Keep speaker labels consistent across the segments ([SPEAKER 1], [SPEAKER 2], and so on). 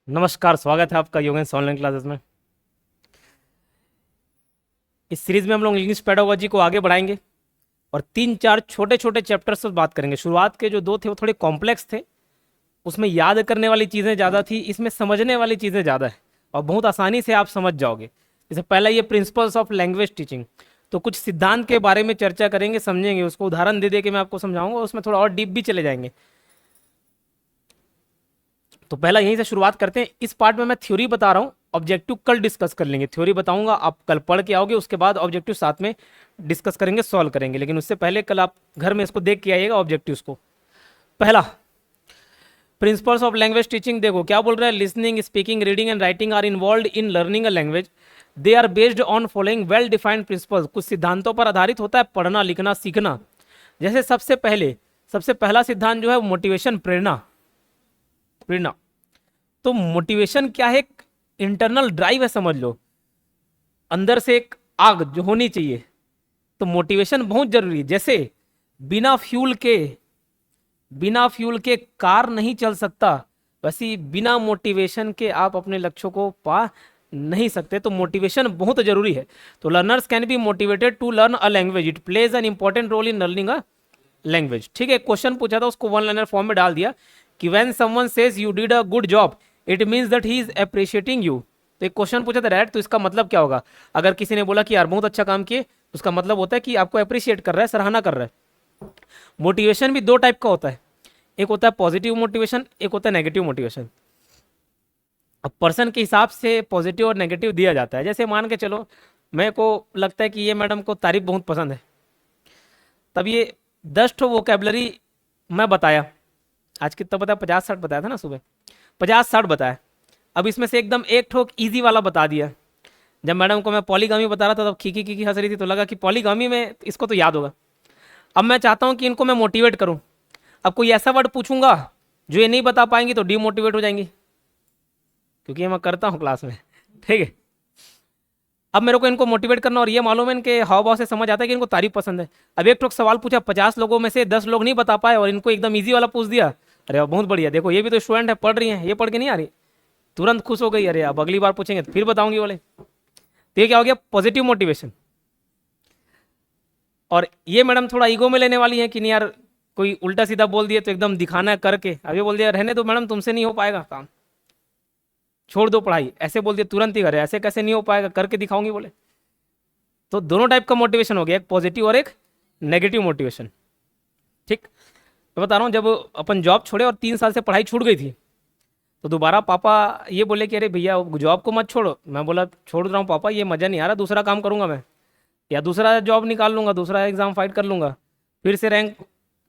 [SPEAKER 1] नमस्कार, स्वागत है आपका योगेंद्र ऑनलाइन क्लासेस में। इस सीरीज में हम लोग इंग्लिश पेडागोजी को आगे बढ़ाएंगे और तीन चार छोटे छोटे चैप्टर्स पर बात करेंगे। शुरुआत के जो दो थे वो थोड़े कॉम्प्लेक्स थे, उसमें याद करने वाली चीज़ें ज़्यादा थी, इसमें समझने वाली चीज़ें ज़्यादा है और बहुत आसानी से आप समझ जाओगे। जैसे पहला ये प्रिंसिपल्स ऑफ लैंग्वेज टीचिंग, तो कुछ सिद्धांत के बारे में चर्चा करेंगे, समझेंगे, उसको उदाहरण दे दे के मैं आपको समझाऊंगा, उसमें थोड़ा और डीप भी चले जाएंगे। तो पहला यहीं से शुरुआत करते हैं। इस पार्ट में मैं थ्योरी बता रहा हूँ, ऑब्जेक्टिव कल डिस्कस कर लेंगे। थ्योरी बताऊंगा, आप कल पढ़ के आओगे, उसके बाद ऑब्जेक्टिव साथ में डिस्कस करेंगे, सॉल्व करेंगे। लेकिन उससे पहले कल आप घर में इसको देख के आइएगा ऑब्जेक्टिव्स को। पहला, प्रिंसिपल्स ऑफ लैंग्वेज टीचिंग, देखो क्या बोल रहा है। Listening, speaking, reading and writing are involve in learning a language. They are based on following well defined principles. कुछ सिद्धांतों पर आधारित होता है पढ़ना, लिखना, सीखना। जैसे सबसे पहला सिद्धांत जो है मोटिवेशन, प्रेरणा। प्रेरणा तो मोटिवेशन क्या है? एक इंटरनल ड्राइव है, समझ लो, अंदर से एक आग जो होनी चाहिए। तो मोटिवेशन बहुत जरूरी है। जैसे बिना फ्यूल के कार नहीं चल सकता, वैसे ही बिना मोटिवेशन के आप अपने लक्ष्यों को पा नहीं सकते। तो मोटिवेशन बहुत जरूरी है। तो learners can be motivated to learn a language. It plays an important role in learning a language. ठीक है, क्वेश्चन पूछा था, उसको वन लाइनर फॉर्म में डाल दिया कि when someone says you did a good job, it means that he is appreciating you. तो एक क्वेश्चन पूछा था राइट, तो इसका मतलब क्या होगा? अगर किसी ने बोला कि यार बहुत अच्छा काम किए, तो उसका मतलब होता है कि आपको अप्रिशिएट कर रहा है, सराहना कर रहा है। मोटिवेशन भी दो टाइप का होता है, एक होता है पॉजिटिव मोटिवेशन, एक होता है नेगेटिव मोटिवेशन। अब पर्सन के हिसाब से पॉजिटिव और नेगेटिव दिया जाता है। जैसे मान के चलो, मेरे को लगता है कि ये मैडम को तारीफ बहुत पसंद है, तब ये 10 वोकेबलरी मैं बताया। आज कितना बताया? 50-60 बताया था ना सुबह, 50-60 बताया। अब इसमें से एकदम एक ठोक इजी वाला बता दिया। जब मैडम को मैं पॉलीगामी बता रहा था तब खीखी खीखी हंस रही थी, तो लगा कि पॉलीगामी में इसको तो याद होगा। अब मैं चाहता हूँ कि इनको मैं मोटिवेट करूँ। अब कोई ऐसा वर्ड पूछूंगा जो ये नहीं बता पाएंगी तो डीमोटिवेट हो जाएंगी, क्योंकि ये मैं करता हूँ क्लास में। ठीक है, अब मेरे को इनको मोटिवेट करना, और ये मालूम है इनके हाव भाव से समझ आता है कि इनको तारीफ पसंद है। अब एक ठोक सवाल पूछा, 50 लोगों में से 10 लोग नहीं बता पाए और इनको एकदम ईजी वाला पूछ दिया। अरे वाह, बहुत बढ़िया, देखो ये भी तो स्टूडेंट है, पढ़ रही है, ये पढ़ के नहीं आ रही, तुरंत खुश हो गई। अरे अब अगली बार पूछेंगे तो फिर बताऊंगी बोले। तो ये क्या हो गया? Positive motivation. और ये मैडम थोड़ा ईगो में लेने वाली है कि नहीं यार, कोई उल्टा सीधा बोल दिए तो एकदम दिखाना है करके। अब ये बोल दिया रहने दो मैडम, तुमसे नहीं हो पाएगा काम, छोड़ दो पढ़ाई, ऐसे बोल दिया तुरंत ही करे, ऐसे कैसे नहीं हो पाएगा, करके दिखाऊंगी बोले। तो दोनों टाइप का मोटिवेशन हो गया, एक पॉजिटिव और एक नेगेटिव मोटिवेशन। ठीक, मैं बता रहा हूँ, जब अपन जॉब छोड़े और 3 साल से पढ़ाई छूट गई थी, तो दोबारा पापा ये बोले कि अरे भैया जॉब को मत छोड़ो। मैं बोला छोड़ रहा हूँ पापा, ये मज़ा नहीं आ रहा, दूसरा काम करूँगा मैं, या दूसरा जॉब निकाल लूँगा, दूसरा एग्जाम फाइट कर लूँगा, फिर से रैंक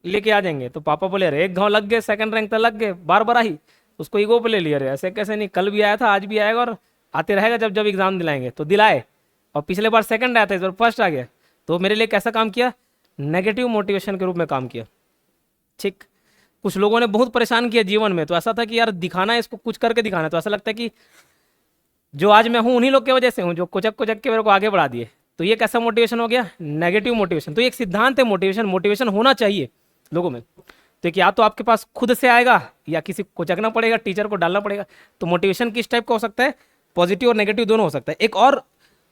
[SPEAKER 1] लेके आ जाएंगे। तो पापा बोले अरे एक घाव लग गए, सेकंड रैंक तक लग गए, बार बार आई। उसको ईगो पे ले लिया, अरे ऐसे कैसे नहीं, कल भी आया था, आज भी आएगा और आते रहेगा जब जब एग्जाम दिलाएंगे। तो दिलाए, और पिछले बार सेकंड आया था, इस बार फर्स्ट आ गया। तो मेरे लिए कैसा काम किया? नेगेटिव मोटिवेशन के रूप में काम किया। ठीक, कुछ लोगों ने बहुत परेशान किया जीवन में, तो ऐसा था कि यार दिखाना है, इसको कुछ करके दिखाना है। तो ऐसा लगता है कि जो आज मैं हूँ उन्हीं लोग की वजह से हूँ, जो कुचक कुचक के मेरे को आगे बढ़ा दिए। तो ये कैसा मोटिवेशन हो गया? Negative motivation. तो ये एक सिद्धांत है, मोटिवेशन होना चाहिए लोगों में। तो एक या तो आपके पास खुद से आएगा, या किसी को कुचकना पड़ेगा, टीचर को डालना पड़ेगा। तो मोटिवेशन किस टाइप का हो सकता है? पॉजिटिव और नेगेटिव दोनों हो सकता है। एक और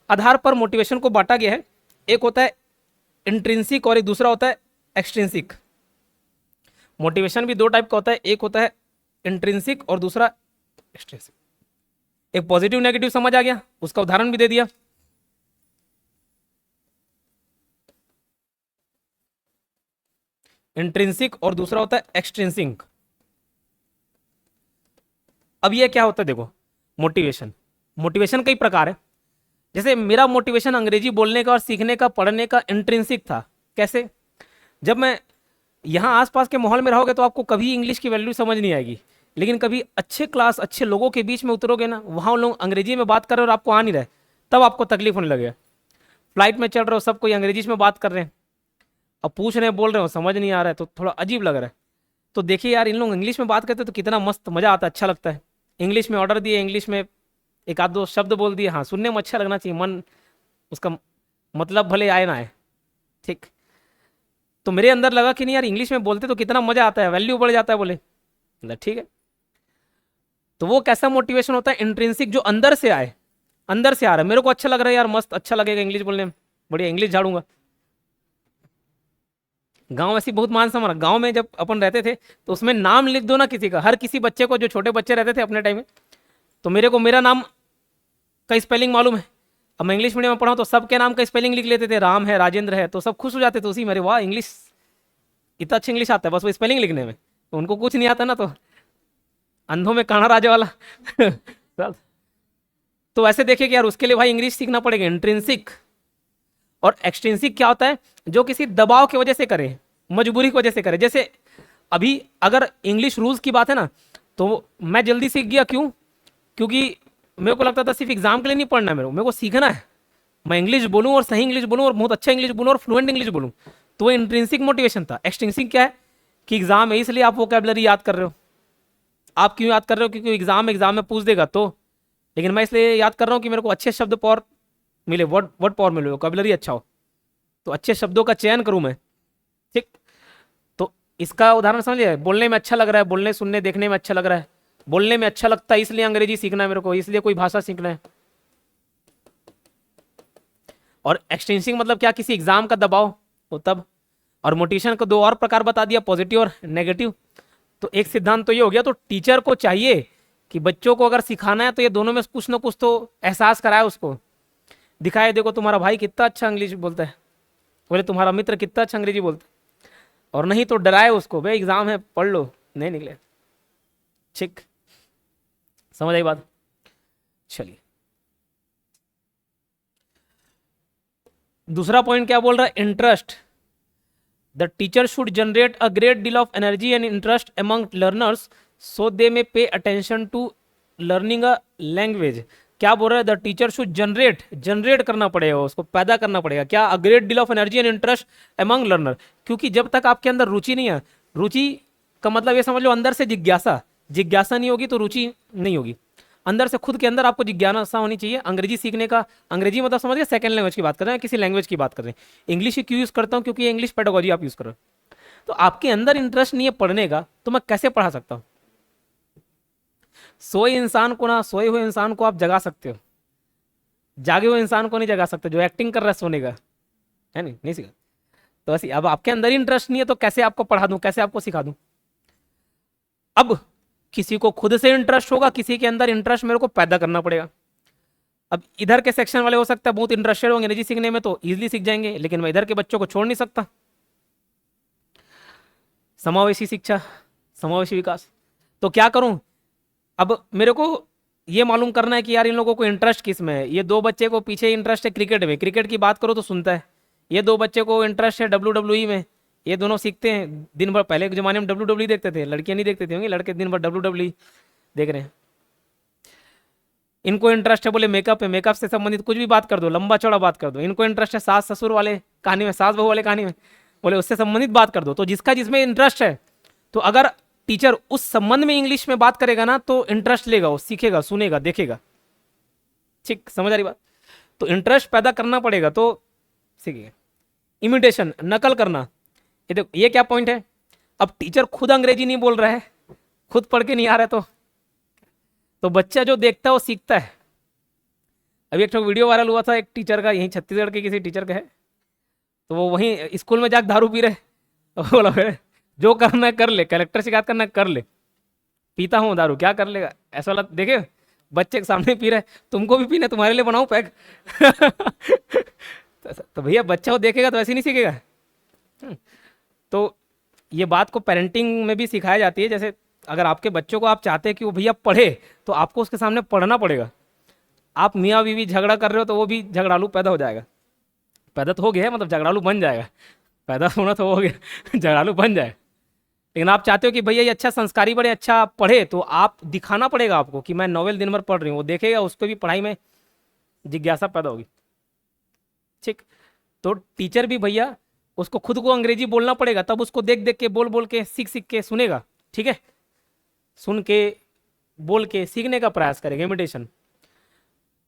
[SPEAKER 1] आधार पर मोटिवेशन को बांटा गया है, एक होता है इंट्रिंसिक और एक दूसरा होता है एक्सट्रिंसिक। मोटिवेशन भी दो टाइप का होता है, एक होता है इंट्रिंसिक और दूसरा एक्सट्रिंसिक। एक पॉजिटिव नेगेटिव समझ आ गया, उसका उदाहरण भी दे दिया। इंट्रिंसिक और दूसरा होता है एक्सट्रिंसिक। अब ये क्या होता है? देखो, मोटिवेशन कई प्रकार है। जैसे मेरा मोटिवेशन अंग्रेजी बोलने का और सीखने का, पढ़ने का इंट्रिंसिक था। कैसे? जब मैं यहाँ आसपास के माहौल में रहोगे तो आपको कभी इंग्लिश की वैल्यू समझ नहीं आएगी, लेकिन कभी अच्छे क्लास, अच्छे लोगों के बीच में उतरोगे ना, वहाँ लोग अंग्रेजी में बात कर रहे हैं और आपको आ नहीं रहे, तब आपको तकलीफ होने लगेगा। फ्लाइट में चल रहे हो, सब कोई अंग्रेजी में बात कर रहे हैं, अब पूछ रहे हैं, बोल रहे हो, समझ नहीं आ रहा है, तो थोड़ा अजीब लग रहा है। तो देखिए यार, इन लोग इंग्लिश में बात करते हैं तो कितना मस्त मजा आता है, अच्छा लगता है। इंग्लिश में ऑर्डर दिए, इंग्लिश में एक आध दो शब्द बोल दिए, हाँ सुनने में अच्छा लगना चाहिए, मन उसका मतलब भले आए ना आए। ठीक, तो मेरे अंदर लगा कि नहीं यार, इंग्लिश में बोलते तो कितना मजा आता है, वैल्यू बढ़ जाता है बोले। मतलब ठीक है। तो वो कैसा मोटिवेशन होता है? इंट्रिंसिक, जो अंदर से आए, अंदर से आ रहा है, मेरे को अच्छा लग रहा है यार, मस्त अच्छा लगेगा इंग्लिश बोलने में, बढ़िया इंग्लिश झाड़ूंगा। गांव ऐसी बहुत मान सम्मान, गांव में जब अपन रहते थे तो उसमें नाम लिख दो ना किसी का, हर किसी बच्चे को, जो छोटे बच्चे रहते थे अपने टाइम में, तो मेरे को मेरा नाम का स्पेलिंग मालूम है। अब मैं इंग्लिश मीडियम में पढ़ा हूं, तो सबके नाम का स्पेलिंग लिख लेते थे, राम है, राजेंद्र है, तो सब खुश हो जाते थे उसी, मेरे वाह इंग्लिश, इतना अच्छा इंग्लिश आता है, बस वो स्पेलिंग लिखने में, तो उनको कुछ नहीं आता ना, तो अंधों में काना राजा वाला तो ऐसे देखिए कि यार उसके लिए भाई इंग्लिश सीखना पड़ेगा, इंट्रिंसिक। और एक्सट्रिंसिक क्या होता है? जो किसी दबाव की वजह से करे, मजबूरी की वजह से करे। जैसे अभी अगर इंग्लिश रूल्स की बात है ना, तो मैं जल्दी सीख गया, क्यों? क्योंकि मेरे को लगता था सिर्फ एग्जाम के लिए नहीं पढ़ना है, मेरे को सीखना है, मैं इंग्लिश बोलूं और सही इंग्लिश बोलूं और बहुत अच्छा इंग्लिश बोलूं और फ्लुएंट इंग्लिश बोलूं। तो वो इंट्रिंसिक मोटिवेशन था। एक्सट्रिंसिक क्या है कि एग्जाम है इसलिए आप वोकैबुलरी याद कर रहे हो। आप क्यों याद कर रहे हो? क्योंकि एग्जाम में पूछ देगा तो। लेकिन मैं इसलिए याद कर रहा हूँ कि मेरे को अच्छे शब्द पावर मिले, वर्ड वर्ड पावर मिले, वोकैबुलरी अच्छा हो, तो अच्छे शब्दों का चयन करूं मैं, ठीक। तो इसका उदाहरण समझिए, बोलने में अच्छा लग रहा है, बोलने सुनने देखने में अच्छा लग रहा है, बोलने में अच्छा लगता है इसलिए अंग्रेजी सीखना है मेरे को, इसलिए कोई भाषा सीखना है। और एक्सटेंसिंग मतलब क्या? किसी एग्जाम का दबाव हो तब। और मोटिवेशन को दो और प्रकार बता दिया, पॉजिटिव और नेगेटिव। तो एक सिद्धांत तो ये हो गया, तो टीचर को चाहिए कि बच्चों को अगर सिखाना है तो ये दोनों में कुछ ना कुछ तो एहसास कराए, उसको दिखाए, देखो तुम्हारा भाई कितना अच्छा इंग्लिश बोलता है, बोले तुम्हारा मित्र कितना अच्छा अंग्रेजी बोलता है। और नहीं तो डराए उसको, भाई एग्जाम है पढ़ लो, नहीं निकले, ठीक। समझ आई बात? चलिए, दूसरा पॉइंट क्या बोल रहा है? Interest. The teacher should generate a great deal of energy and interest among learners so they may pay attention to learning a language. क्या बोल रहा है? The teacher should generate, generate करना पड़ेगा, उसको पैदा करना पड़ेगा क्या? A great deal of energy and interest among learner. क्योंकि जब तक आपके अंदर रुचि नहीं है, रुचि का मतलब ये समझ लो अंदर से जिज्ञासा, जिज्ञासा नहीं होगी तो रुचि नहीं होगी। अंदर से खुद के अंदर आपको जिज्ञासा होनी चाहिए अंग्रेजी सीखने का। अंग्रेजी मतलब समझ गए, सेकंड लैंग्वेज की बात कर रहे हैं, किसी लैंग्वेज की बात कर रहे हैं। इंग्लिश ही क्यों यूज़ करता हूँ? क्योंकि ये इंग्लिश पेडागोजी आप यूज़ कर रहे हो। तो आपके अंदर इंटरेस्ट नहीं है पढ़ने का, तो मैं कैसे पढ़ा सकता हूँ? सोए इंसान को ना, सोए हुए इंसान को आप जगा सकते हो, जागे हुए इंसान को नहीं जगा सकते, जो एक्टिंग कर रहा है सोने का, है नहीं सीखा। तो ऐसे अब आपके अंदर इंटरेस्ट नहीं है तो कैसे आपको पढ़ा दूं, कैसे आपको सिखा दूं? अब किसी को खुद से इंटरेस्ट होगा, किसी के अंदर इंटरेस्ट मेरे को पैदा करना पड़ेगा। अब इधर के सेक्शन वाले हो सकता है बहुत इंटरेस्टेड होंगे अंग्रेजी सीखने में, तो इजीली सीख जाएंगे, लेकिन मैं इधर के बच्चों को छोड़ नहीं सकता। समावेशी शिक्षा, समावेशी विकास। तो क्या करूं? अब मेरे को ये मालूम करना है कि यार इन लोगों को इंटरेस्ट किस में है। ये दो बच्चे को पीछे इंटरेस्ट है क्रिकेट में, क्रिकेट की बात करो तो सुनता है। ये दो बच्चे को इंटरेस्ट है WWE में, ये दोनों सीखते हैं दिन भर। पहले के जमाने में WWE देखते थे, लड़कियां नहीं देखते थे होंगे, लड़के दिन भर WWE देख रहे हैं। इनको इंटरेस्ट है बोले मेकअप है, मेकअप से संबंधित कुछ भी बात कर दो, लंबा चौड़ा बात कर दो। इनको इंटरेस्ट है सास ससुर वाले कहानी में, सास बहू वाले कहानी में, बोले उससे संबंधित बात कर दो। तो जिसका जिसमें इंटरेस्ट है, तो अगर टीचर उस संबंध में इंग्लिश में बात करेगा ना, तो इंटरेस्ट लेगा, वो सीखेगा, सुनेगा, देखेगा, ठीक। समझ आ रही बात? तो इंटरेस्ट पैदा करना पड़ेगा तो सीखेगा। इमिटेशन, नकल करना, ये देखो ये क्या पॉइंट है। अब टीचर खुद अंग्रेजी नहीं बोल रहा है, खुद पढ़ के नहीं आ रहा है, तो बच्चा जो देखता है वो सीखता है। अभी एक वीडियो वायरल हुआ था एक टीचर का, यहीं छत्तीसगढ़ के किसी टीचर का है, तो वो वहीं स्कूल में जाकर दारू पी रहे, तो बोला जो करना है कर ले, कलेक्टर शिकायत करना है कर ले, पीता हूँ दारू, क्या कर लेगा, ऐसा वाला देखे बच्चे के सामने पी रहे, तुमको भी पीना, तुम्हारे लिए बनाऊं पैक तो भैया बच्चा वो देखेगा तो ऐसे नहीं सीखेगा। तो ये बात को पेरेंटिंग में भी सिखाई जाती है। जैसे अगर आपके बच्चों को आप चाहते हैं कि वो भैया पढ़े, तो आपको उसके सामने पढ़ना पड़ेगा। आप मियाँ बीवी झगड़ा कर रहे हो तो वो भी झगड़ालू पैदा हो जाएगा, पैदा तो हो गया है, मतलब झगड़ालू बन जाएगा, पैदा होना तो हो गया झगड़ालू बन जाए। लेकिन आप चाहते हो कि भैया ये अच्छा संस्कारी बड़े, अच्छा पढ़े, तो आप दिखाना पड़ेगा आपको कि मैं नॉवेल दिन भर पढ़ रही हूँ, वो देखेगा, उसको भी पढ़ाई में जिज्ञासा पैदा होगी, ठीक। तो टीचर भी भैया उसको खुद को अंग्रेजी बोलना पड़ेगा, तब उसको देख देख के, बोल बोल के, सीख सीख के सुनेगा, ठीक है, सुन के बोल के सीखने का प्रयास करेगा, imitation.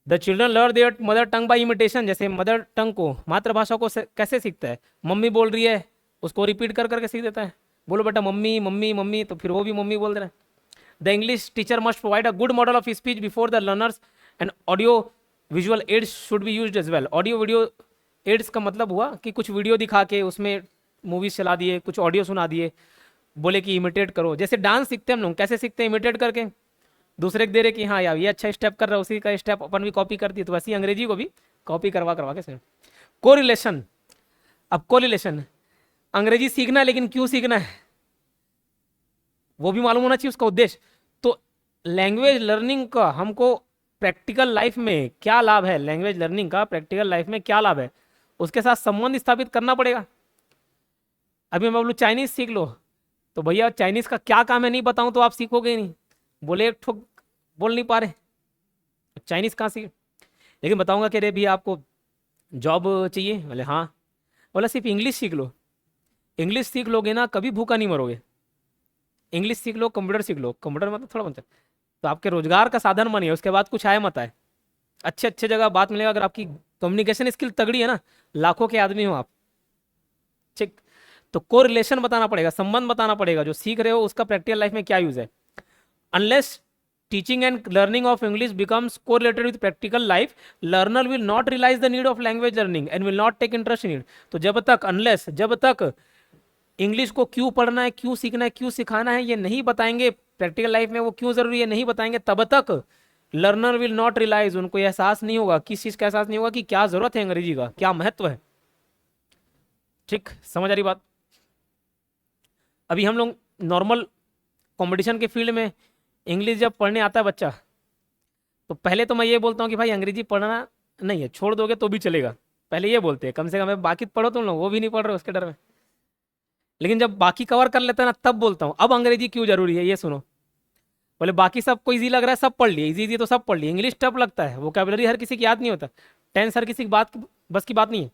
[SPEAKER 1] The children learn their mother tongue by imitation. जैसे मदर टंग को, मातृभाषा को कैसे सीखता है? मम्मी बोल रही है, उसको रिपीट कर करके सीख देता है, बोलो बेटा मम्मी मम्मी मम्मी, तो फिर वो भी मम्मी बोल रहा है। The English teacher must provide a good model of speech before the learners and audio visual aids should be used as well. Audio video aids का मतलब हुआ कि कुछ वीडियो दिखा के उसमें मूवीज चला दिए, कुछ ऑडियो सुना दिए, बोले कि इमिटेट करो। जैसे डांस सीखते हैं हम लोग, कैसे सीखते हैं? इमिटेट करके, दूसरे को दे रहे कि हाँ यार ये अच्छा स्टेप कर रहा है, उसी का स्टेप अपन भी कॉपी कर दिए। तो वैसे ही अंग्रेजी को भी कॉपी करवा करवा के। कोरिलेशन, अब कोरिलेशन, अंग्रेजी सीखना है लेकिन क्यों सीखना है वो भी मालूम होना चाहिए, उसका उद्देश्य। तो लैंग्वेज लर्निंग का हमको प्रैक्टिकल लाइफ में क्या लाभ है, लैंग्वेज लर्निंग का प्रैक्टिकल लाइफ में क्या लाभ है, उसके साथ संबंध स्थापित करना पड़ेगा। अभी मैं बोलूँ चाइनीज सीख लो, तो भैया चाइनीज का क्या काम है नहीं बताऊं तो आप सीखोगे ही नहीं। बोले एक ठोक बोल नहीं पा रहे, चाइनीज कहाँ सीख। लेकिन बताऊंगा कि अरे भैया आपको जॉब चाहिए, बोले हाँ, बोला सिर्फ इंग्लिश सीख लो। इंग्लिश सीख लोगे ना कभी भूखा नहीं मरोगे। इंग्लिश सीख लो, कंप्यूटर सीख लो, कंप्यूटर मतलब थोड़ा बनता है तो आपके रोजगार का साधन बनिए, उसके बाद कुछ आए मत आए, अच्छे अच्छे जगह बात मिलेगा। अगर आपकी कम्युनिकेशन स्किल तगड़ी है ना, लाखों के आदमी हो आप, ठीक। तो कोरिलेशन बताना पड़ेगा, संबंध बताना पड़ेगा, जो सीख रहे हो उसका प्रैक्टिकल लाइफ में क्या यूज है। Unless teaching and learning of English becomes correlated with practical life, learner will not realize the need of language learning and will not take interest in it। तो जब तक unless जब तक English को क्यों पढ़ना है, क्यों सीखना है, क्यों सिखाना है, ये नहीं बताएंगे प्रैक्टिकल लाइफ में, वो क्यों जरूरी है नहीं बताएंगे, तब तक लर्नर विल नॉट रियलाइज, उनको एहसास नहीं होगा, किस चीज का एहसास नहीं होगा कि क्या जरूरत है अंग्रेजी का, क्या महत्व है। ठीक, समझ आ रही बात। अभी हम लोग नॉर्मल कंपटीशन के फील्ड में इंग्लिश जब पढ़ने आता है बच्चा, तो पहले तो मैं ये बोलता हूँ कि भाई अंग्रेजी पढ़ना नहीं है, छोड़ दोगे तो भी चलेगा, पहले ये बोलते हैं कम से कम बाकी पढ़ो तुम लोग, वो भी नहीं पढ़ रहे उसके डर में। लेकिन जब बाकी कवर कर लेते हैं ना तब बोलता हूँ अब अंग्रेजी क्यों जरूरी है, ये सुनो। बोले बाकी सब को इजी लग रहा है, सब पढ़ लिए, इजी इजी तो सब पढ़ लिए, इंग्लिश टफ लगता है, वोकैबुलरी हर किसी की याद नहीं होता, टेंस हर किसी की बस की बात नहीं है।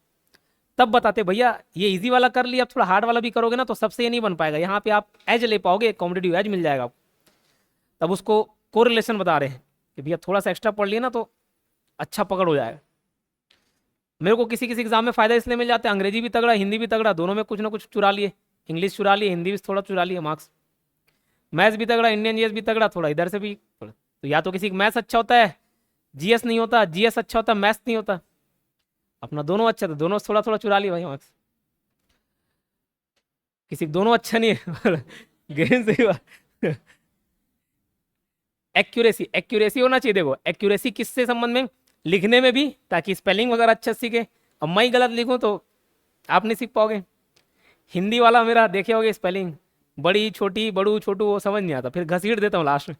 [SPEAKER 1] तब बताते भैया ये इजी वाला कर लिया, अब थोड़ा हार्ड वाला भी करोगे ना तो सबसे ये नहीं बन पाएगा, यहाँ पे आप एज ले पाओगे, कॉम्पिटेटिव एज मिल जाएगा आपको। तब उसको कोरिलेशन बता रहे हैं कि भैया थोड़ा सा एक्स्ट्रा पढ़ लिया ना तो अच्छा पकड़ हो जाएगा। मेरे को किसी किसी एग्जाम में फायदा इसलिए मिल जाता है, अंग्रेजी भी तगड़ा, हिंदी भी तगड़ा, दोनों में कुछ ना कुछ चुरा लिए, इंग्लिश चुरा लिए, हिंदी भी थोड़ा चुरा लिए मार्क्स, मैथ्स भी तगड़ा, इंडियन जीएस भी तगड़ा, थोड़ा इधर से भी थोड़ा। तो या तो किसी का मैथ्स अच्छा होता है, जीएस नहीं होता, जीएस अच्छा होता, मैथ्स नहीं होता, अपना दोनों अच्छा था, दोनों थोड़ा थोड़ा चुरा लिए भाई मार्क्स। किसी दोनों अच्छा नहीं है गेम सही बात। एक्यूरेसी, एक्यूरेसी होना चाहिए। देखो एक्यूरेसी किससे संबंध में, लिखने में भी, ताकि स्पेलिंग वगैरह अच्छा सीखे। अब मैं ही गलत लिखूं तो आप नहीं सीख पाओगे। हिंदी वाला मेरा देखे होगे स्पेलिंग, बड़ी छोटी, बड़ू छोटू, वो समझ नहीं आता, फिर घसीट देता हूँ लास्ट में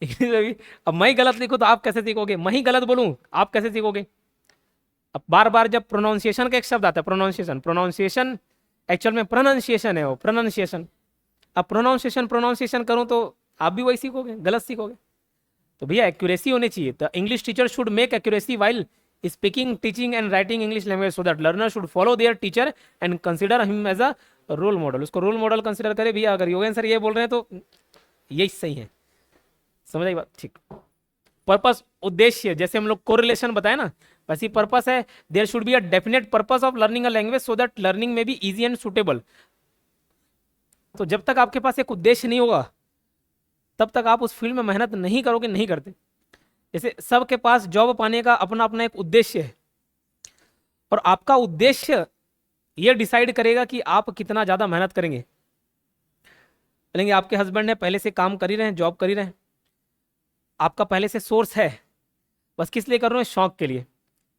[SPEAKER 1] इंग्लिश में भी अब मैं ही गलत लिखूं तो आप कैसे सीखोगे, मैं ही गलत बोलूं आप कैसे सीखोगे। अब बार बार जब प्रोनाउंसिएशन का एक शब्द आता है, प्रोनाउंसिएशन, प्रोनाउंसिएशन एक्चुअल में प्रोनाउंसिएशन है, वो प्रोनाउंसिएशन। अब प्रोनाउंसिएशन प्रोनाउंसिएशन करूं तो आप भी वही सीखोगे, गलत सीखोगे। तो भैया एक्यूरेसी होनी चाहिए। The English teacher should make accuracy while speaking, teaching and writing English language so that learner should follow their teacher and consider him as a role model. उसको रोल मॉडल कंसिडर करे। भैया अगर योगेन sir ये बोल रहे हैं तो यही सही है, समझ आई बात। ठीक, पर्पस, उद्देश्य, जैसे हम लोग कोरिलेशन बताए ना, वैसी पर्पस है। There should be a definite purpose of learning a language so that learning may be easy and suitable. तो जब तक आपके पास एक उद्देश्य नहीं होगा तब तक आप उस फील्ड में मेहनत नहीं करोगे, नहीं करते। जैसे सबके पास जॉब पाने का अपना अपना एक उद्देश्य है, और आपका उद्देश्य यह डिसाइड करेगा कि आप कितना ज्यादा मेहनत करेंगे। बोलेंगे आपके हस्बैंड ने पहले से काम कर ही रहे हैं, जॉब कर ही रहे हैं, आपका पहले से सोर्स है, बस किस लिए कर रहे हो, शौक के लिए,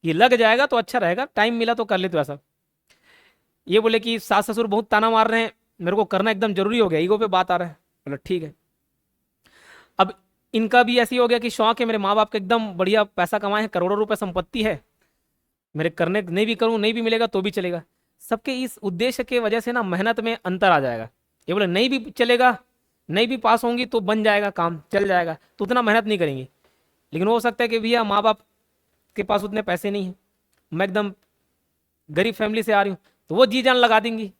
[SPEAKER 1] ये लग जाएगा तो अच्छा रहेगा, टाइम मिला तो कर ले। तो ऐसा ये बोले कि सास ससुर बहुत ताना मार रहे हैं, मेरे को करना एकदम जरूरी हो गया, ईगो पे बात आ रहा है, बोला ठीक है। अब इनका भी ऐसी हो गया कि शौक है, मेरे माँ बाप का एकदम बढ़िया पैसा कमाए हैं, करोड़ों रुपए संपत्ति है, मेरे करने नहीं भी करूँ नहीं भी मिलेगा तो भी चलेगा। सबके इस उद्देश्य के वजह से ना मेहनत में अंतर आ जाएगा। ये बोले नहीं भी चलेगा, नहीं भी पास होंगी तो बन जाएगा, काम चल जाएगा, तो उतना मेहनत नहीं करेंगे। लेकिन हो सकता है कि भैया माँ बाप के पास उतने पैसे नहीं हैं, मैं एकदम गरीब फैमिली से आ रही हूँ, तो वो जी जान लगा देंगी।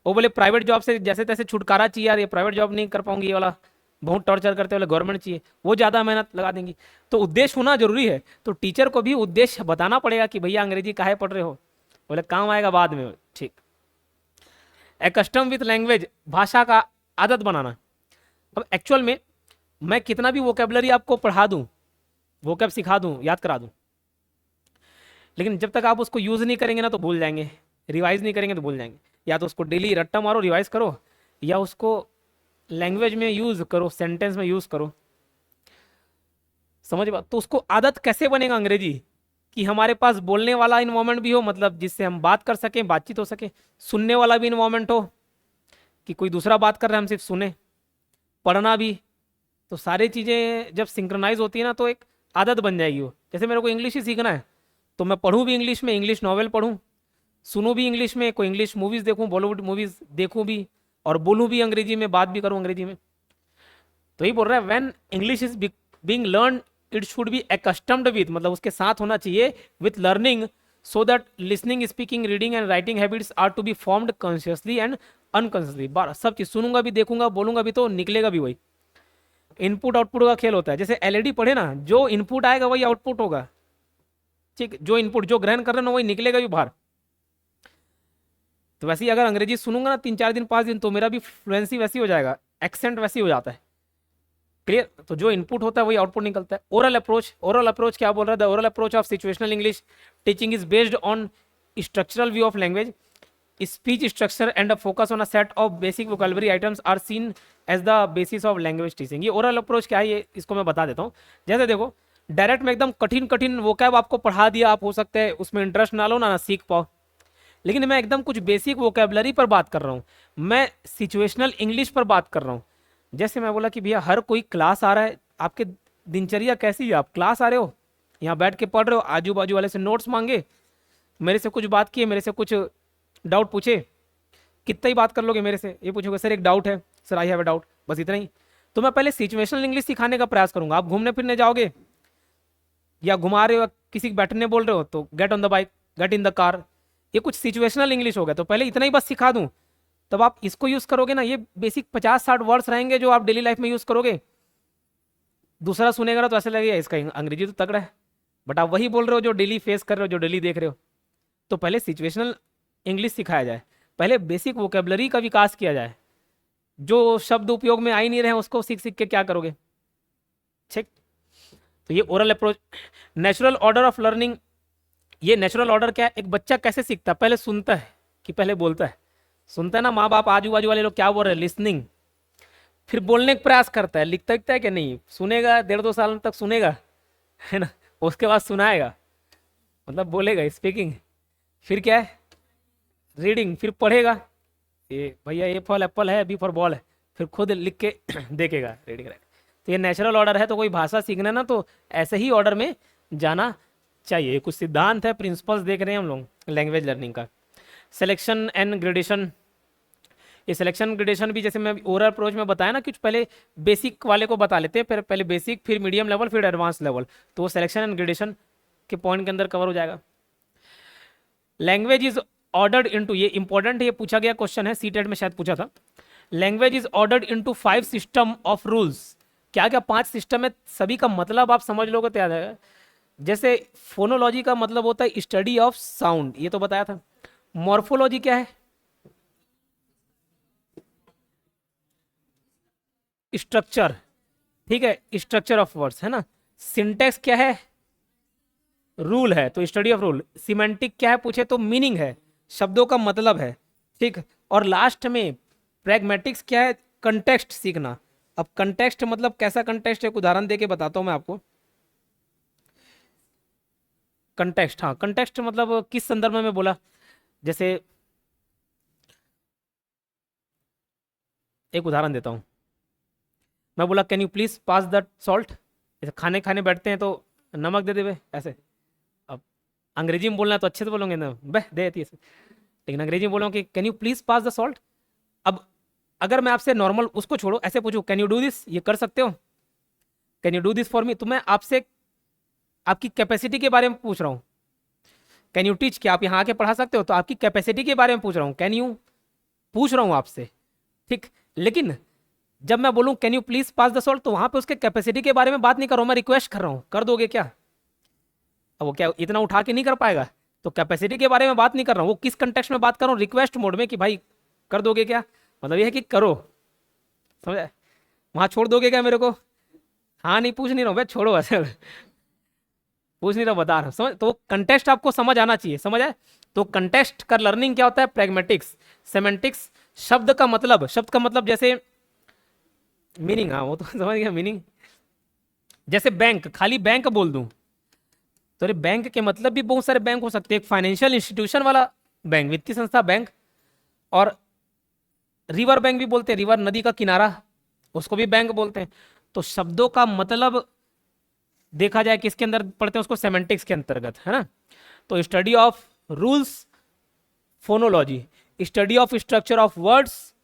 [SPEAKER 1] वो बोले प्राइवेट जॉब से जैसे तैसे छुटकारा चाहिए यार, ये प्राइवेट जॉब नहीं कर पाऊंगी, ये वाला बहुत टॉर्चर करते वाले गवर्नमेंट चाहिए, वो ज़्यादा मेहनत लगा देंगी। तो उद्देश्य होना जरूरी है। तो टीचर को भी उद्देश्य बताना पड़ेगा कि भैया अंग्रेजी काहे पढ़ रहे हो, बोले काम आएगा बाद में। ठीक, ए कस्टम विथ लैंग्वेज, भाषा का आदत बनाना। अब एक्चुअल में मैं कितना भी वोकेबलरी आपको पढ़ा दूं, वोकैब सिखा दूं, याद करा दूं, लेकिन जब तक आप उसको यूज नहीं करेंगे ना तो भूल जाएंगे, रिवाइज नहीं करेंगे तो भूल जाएंगे। या तो उसको डेली रट्टा मारो, रिवाइज करो, या उसको लैंग्वेज में यूज करो, सेंटेंस में यूज करो। समझ बात? तो उसको आदत कैसे बनेगा अंग्रेजी कि हमारे पास बोलने वाला इन्वायरमेंट भी हो, मतलब जिससे हम बात कर सकें, बातचीत हो सके, सुनने वाला भी इन्वायरमेंट हो कि कोई दूसरा बात कर रहा है हम सिर्फ सुने, पढ़ना भी। तो सारी चीज़ें जब सिंक्रोनाइज होती है ना तो एक आदत बन जाएगी वो। जैसे मेरे को इंग्लिश ही सीखना है तो मैं पढ़ूँ भी इंग्लिश में, इंग्लिश नॉवेल पढ़ूँ, सुनूँ भी इंग्लिश में, कोई इंग्लिश मूवीज़ देखूँ, बॉलीवुड मूवीज़ देखूँ भी, और बोलूँ भी अंग्रेजी में, बात भी करूँ अंग्रेजी में। तो यही बोल रहा है, when English is being learn it should be accustomed with, मतलब उसके साथ होना चाहिए with learning, so that listening, speaking, reading and writing habits are to be formed consciously and unconsciously. सब चीज सुनूंगा भी, देखूंगा, बोलूंगा भी, तो निकलेगा भी वही। इनपुट आउटपुट का खेल होता है। जैसे एलईडी पढ़े ना, जो इनपुट आएगा वही आउटपुट होगा, ठीक, जो इनपुट जो ग्रहण कर रहे ना वही निकलेगा भी बाहर। तो वैसे ही अगर अंग्रेजी सुनूंगा ना 3-4 दिन 5 दिन, तो मेरा भी फ्लुएंसी वैसी हो जाएगा, एक्सेंट वैसी हो जाता है। क्लियर? तो जो इनपुट होता है वही आउटपुट निकलता है। ओरल अप्रोच, ओरल अप्रोच क्या बोल रहा है? The oral approach of situational English teaching is based on structural view of language, speech structure and a focus on a set of basic vocabulary items are seen as the basis of language teaching. ये oral approach क्या है, ये इसको मैं बता देता हूँ। जैसे देखो, डायरेक्ट में एकदम कठिन कठिन वोकैब आपको पढ़ा दिया, आप हो सकता है उसमें इंटरेस्ट ना लो, ना सीख पाओ, लेकिन मैं एकदम कुछ बेसिक वोकैबुलरी पर बात कर रहा हूँ, मैं सिचुएशनल इंग्लिश पर बात कर रहा हूँ। जैसे मैं बोला कि भैया हर कोई क्लास आ रहा है, आपके दिनचर्या कैसी है, आप क्लास आ रहे हो, यहाँ बैठ के पढ़ रहे हो, आजू बाजू वाले से नोट्स मांगे, मेरे से कुछ बात किए, मेरे से कुछ डाउट पूछे, कितना ही बात कर लोगे मेरे से, ये पूछोगे सर एक डाउट है, sir I have a doubt, बस इतना ही। तो मैं पहले सिचुएशनल इंग्लिश सिखाने का प्रयास करूंगा। आप घूमने फिरने जाओगे या घुमा रहे हो, किसी बैठने बोल रहे हो तो get on the bike, get in the car, ये कुछ सिचुएशनल इंग्लिश हो गया। तो पहले इतना ही बस सिखा दूं, तब आप इसको यूज करोगे ना, ये बेसिक 50-60 वर्ड्स रहेंगे जो आप डेली लाइफ में यूज करोगे। दूसरा सुनेगा ना तो ऐसा लगेगा इसका अंग्रेजी तो तगड़ा है, बट आप वही बोल रहे हो जो डेली फेस कर रहे हो, जो डेली देख रहे हो। तो पहले सिचुएशनल इंग्लिश सिखाया जाए, पहले बेसिक वोकेबलरी का विकास किया जाए। जो शब्द उपयोग में आ ही नहीं रहे हैं उसको सीख सीख के क्या करोगे, ठीक। तो ये oral approach. Natural order of learning, ये नेचुरल ऑर्डर क्या है? एक बच्चा कैसे सीखता है? पहले सुनता है कि पहले बोलता है? सुनता है ना, माँ बाप आजू बाजू वाले लोग क्या बोल रहे हैं, लिसनिंग, फिर बोलने का प्रयास करता है, लिखता लिखता है कि नहीं, सुनेगा 1.5-2 साल तक सुनेगा, है ना, उसके बाद सुनाएगा, मतलब बोलेगा, स्पीकिंग, फिर क्या है, रीडिंग, फिर पढ़ेगा, ये भैया ए फॉर एप्पल है, बी फॉर बॉल है, फिर खुद लिख के देखेगा, रीडिंग। तो ये नेचुरल ऑर्डर है। तो कोई भाषा सीखना ना तो ऐसे ही ऑर्डर में जाना चाहिए। ये कुछ सिद्धांत है, प्रिंसिपल्स देख रहे हैं हम लोग लैंग्वेज लर्निंग का। सिलेक्शन एंड ग्रेडेशन, ये सिलेक्शन ग्रेडेशन भी जैसे मैं ओरल अप्रोच में बताया ना, कुछ पहले बेसिक वाले को बता लेते हैं, फिर पहले बेसिक, फिर मीडियम लेवल, फिर एडवांस लेवल, तो वो सिलेक्शन एंड ग्रेडेशन के पॉइंट के अंदर कवर हो जाएगा। लैंग्वेज इज ऑर्डर्ड इनटू, ये इंपॉर्टेंट है, ये पूछा गया क्वेश्चन है, सीटेट में शायद पूछा था। Language is ordered into 5 system of rules. क्या क्या 5 सिस्टम है, सभी का मतलब आप समझ लोगे तो याद आएगा। जैसे फोनोलॉजी का मतलब होता है स्टडी ऑफ साउंड, ये तो बताया था। मॉर्फोलॉजी क्या है? स्ट्रक्चर, ठीक है, स्ट्रक्चर ऑफ वर्ड्स, है ना। सिंटेक्स क्या है? रूल है, तो स्टडी ऑफ रूल। सिमेंटिक क्या है पूछे तो मीनिंग है, शब्दों का मतलब है, ठीक। और लास्ट में प्रैग्मेटिक्स क्या है? कंटेक्स्ट सीखना। अब कंटेक्स्ट मतलब कैसा कंटेक्स्ट है, एक उदाहरण देके बताता हूं मैं आपको। कंटेक्स्ट, हाँ, कंटेक्स्ट मतलब किस संदर्भ में मैं बोला, जैसे एक उदाहरण देता हूं, मैं बोला can you please pass the salt. जैसे खाने खाने बैठते हैं तो नमक दे दे बे, ऐसे। अब अंग्रेजी में बोलना है तो अच्छे से बोलोगे ना, बह दे देती है, लेकिन अंग्रेजी में बोलो कि can you please pass the salt. अब अगर मैं आपसे नॉर्मल, उसको छोड़ो, ऐसे पूछूं कैन यू डू दिस, ये कर सकते हो, can you do this for me, तो मैं आपसे आपकी कैपेसिटी के बारे में पूछ रहा हूँ। कैन यू टीच, क्या आप यहाँ आके पढ़ा सकते हो, तो आपकी कैपेसिटी के बारे में पूछ रहा हूँ, कैन यू पूछ रहा हूँ आपसे, ठीक। लेकिन जब मैं बोलूँ can you please pass the salt, तो वहां पे उसके कैपेसिटी के बारे में बात नहीं कर रहा हूँ, मैं रिक्वेस्ट कर रहा हूँ, कर दोगे क्या। अब वो क्या इतना उठा के नहीं कर पाएगा, तो कैपेसिटी के बारे में बात नहीं कर रहा हूँ, वो किस कंटेक्स्ट में बात कर रहा हूँ, रिक्वेस्ट मोड में कि भाई कर दोगे क्या, मतलब ये है कि करो, समझ। वहां छोड़ दोगे क्या मेरे को? हाँ नहीं पूछ नहीं रहा हूँ भाई, छोड़ो ऐसे। पूछ नहीं रहा, बता रहा हूँ, समझ? तो कंटेस्ट आपको समझ आना चाहिए, समझ आए? तो कंटेस्ट का लर्निंग क्या होता है? प्रैग्मेटिक्स, सेमेंटिक्स, शब्द का मतलब जैसे मीनिंग, हाँ वो तो समझ गया मीनिंग। जैसे बैंक, खाली बैंक बोल दूं तो अरे बैंक के मतलब भी बहुत सारे बैंक हो सकते हैं। एक फाइनेंशियल इंस्टीट्यूशन वाला बैंक, वित्तीय संस्था बैंक, और रिवर बैंक भी बोलते हैं, रिवर नदी का किनारा, उसको भी बैंक बोलते हैं। तो शब्दों का मतलब देखा जाए किसके अंदर पढ़ते हैं उसको? सेमेंटिक्स के अंतर्गत, है ना? तो study of rules, phonology, study of structure of words,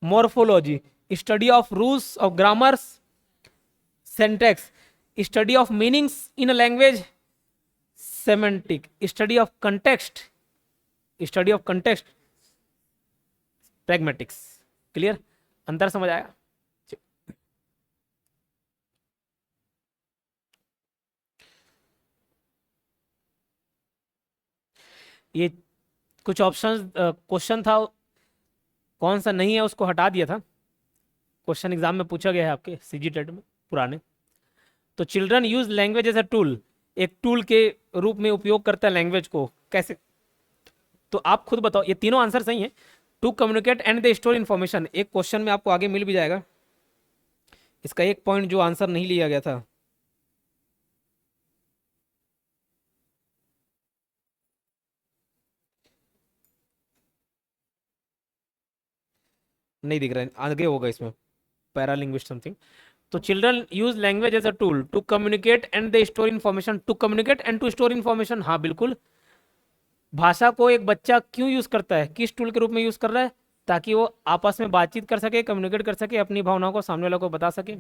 [SPEAKER 1] morphology, study of rules of grammars, syntax, study of meanings in a language, semantic, study of context, study of context, pragmatics. Clear? अंतर समझ आया? ये कुछ option question था, कौन सा नहीं है उसको हटा दिया था। क्वेश्चन एग्जाम में पूछा गया है आपके सीजी टेट में पुराने। तो children use language as a tool, एक टूल के रूप में उपयोग करता है लैंग्वेज को, कैसे? तो आप खुद बताओ, ये तीनों आंसर सही है। To communicate and the store information, एक क्वेश्चन में आपको आगे मिल भी जाएगा, इसका एक पॉइंट जो आंसर नहीं लिया गया था। नहीं दिख रहा है, आगे होगा इसमें, पैरालिंग्विस्ट समथिंग। तो children use language as a tool to communicate and they store information, to communicate and to store information, हाँ बिल्कुल। भाषा को एक बच्चा क्यों यूज करता है, किस टूल के रूप में यूज कर रहा है? ताकि वो आपस में बातचीत कर सके, कम्युनिकेट कर सके, अपनी भावनाओं को सामने वाले को बता सके।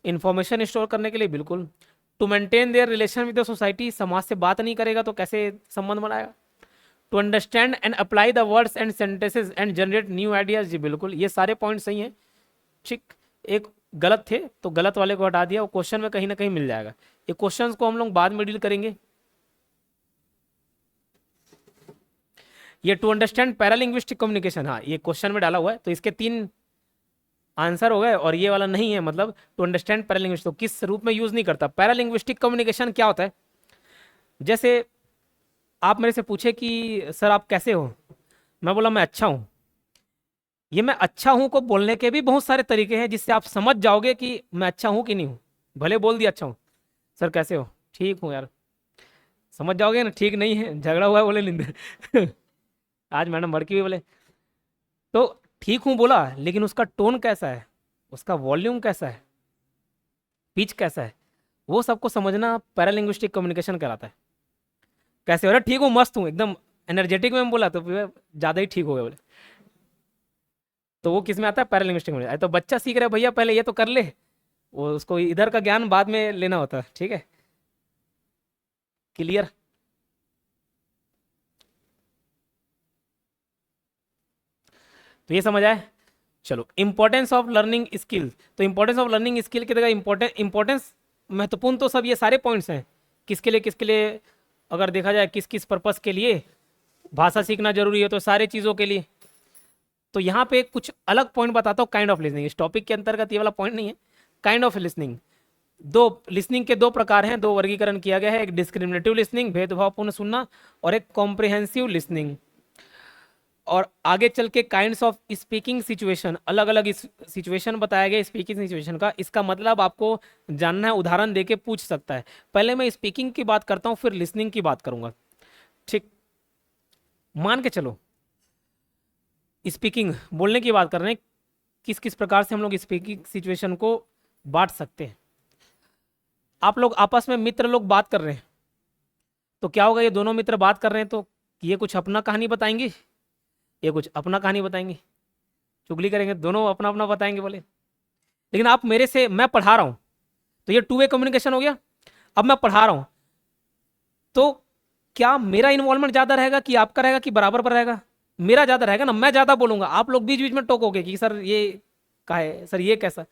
[SPEAKER 1] इन्फॉर्मेशन स्टोर करने के लिए, बिल्कुल। To maintain their relation with the society, समाज से बात नहीं करेगा तो कैसे संबंध बनाएगा? To understand and apply the words and sentences and generate new ideas, जी बिल्कुल, ये सारे पॉइंट सही हैं। ठीक, एक गलत थे तो गलत वाले को हटा दिया, वो क्वेश्चन में कहीं ना कहीं मिल जाएगा। ये क्वेश्चंस को हम लोग बाद में डील करेंगे। ये टू अंडरस्टैंड पैरालिंग्विस्टिक कम्युनिकेशन, हाँ ये क्वेश्चन में डाला हुआ है, तो इसके 3 आंसर हो गए, और ये वाला नहीं है, मतलब टू अंडरस्टैंड पैरालिंग्विस्टिक, तो किस रूप में यूज नहीं करता? पैरालिंग्विस्टिक कम्युनिकेशन क्या होता है? जैसे आप मेरे से पूछे कि सर आप कैसे हो, मैं बोला मैं अच्छा हूं। ये मैं अच्छा हूं को बोलने के भी बहुत सारे तरीके हैं जिससे आप समझ जाओगे कि मैं अच्छा हूं कि नहीं हूं। भले बोल दिया अच्छा हूं, सर कैसे हो, ठीक हूं यार, समझ जाओगे ना, ठीक नहीं है, झगड़ा हुआ है बोले निंदा। आज मैडम भड़की हुई बोले, तो ठीक हूं बोला, लेकिन उसका टोन कैसा है, उसका वॉल्यूम कैसा है, पिच कैसा है, वो सबको समझना पैरालिंग्विस्टिक कम्युनिकेशन कहलाता है। कैसे हो रहा? ठीक हूँ, मस्त हूँ, एकदम एनर्जेटिक में बोला तो फिर ज्यादा ही ठीक हो गए बोले, तो वो किस में आता है? पैरालिंग्विस्टिक में। तो बच्चा सीख रहा है भैया, पहले ये तो कर ले, वो उसको इधर का ज्ञान बाद में लेना होता है, ठीक है? क्लियर? तो ये समझ आए? चलो, इंपॉर्टेंस ऑफ लर्निंग स्किल। तो इंपॉर्टेंस ऑफ लर्निंग स्किल की जगह इंपॉर्टेंस, महत्वपूर्ण तो सब ये सारे पॉइंट्स हैं, किसके लिए अगर देखा जाए, किस किस पर्पस के लिए भाषा सीखना जरूरी है, तो सारे चीज़ों के लिए। तो यहाँ पे कुछ अलग पॉइंट बताता हूँ, काइंड ऑफ लिसनिंग, इस टॉपिक के अंतर्गत ये वाला पॉइंट नहीं है। काइंड ऑफ लिसनिंग, दो लिसनिंग के 2 प्रकार हैं, 2 वर्गीकरण किया गया है, एक डिस्क्रिमिनेटिव लिसनिंग, भेदभावपूर्ण सुनना, और एक कॉम्प्रिहेंसिव लिसनिंग। और आगे चल के काइंड्स ऑफ स्पीकिंग सिचुएशन, अलग अलग सिचुएशन बताया गया स्पीकिंग सिचुएशन का, इसका मतलब आपको जानना है, उदाहरण देके पूछ सकता है। पहले मैं स्पीकिंग की बात करता हूँ, फिर लिसनिंग की बात करूंगा। ठीक, मान के चलो स्पीकिंग, बोलने की बात कर रहे हैं, किस किस प्रकार से हम लोग स्पीकिंग सिचुएशन को बांट सकते हैं। आप लोग आपस में मित्र लोग बात कर रहे हैं, तो क्या होगा? ये दोनों मित्र बात कर रहे हैं, तो ये कुछ अपना कहानी बताएंगे, ये कुछ अपना कहानी बताएंगे, चुगली करेंगे, दोनों अपना अपना बताएंगे बोले। लेकिन आप मेरे से, मैं पढ़ा रहा हूं, तो ये 2 वे कम्युनिकेशन हो गया। अब मैं पढ़ा रहा हूं, तो क्या मेरा इन्वॉल्वमेंट ज्यादा रहेगा कि आपका रहेगा कि बराबर पर रहेगा? मेरा ज्यादा रहेगा ना, मैं ज्यादा बोलूंगा, आप लोग बीच बीच में टोकोगे कि सर ये का है, सर ये कैसा।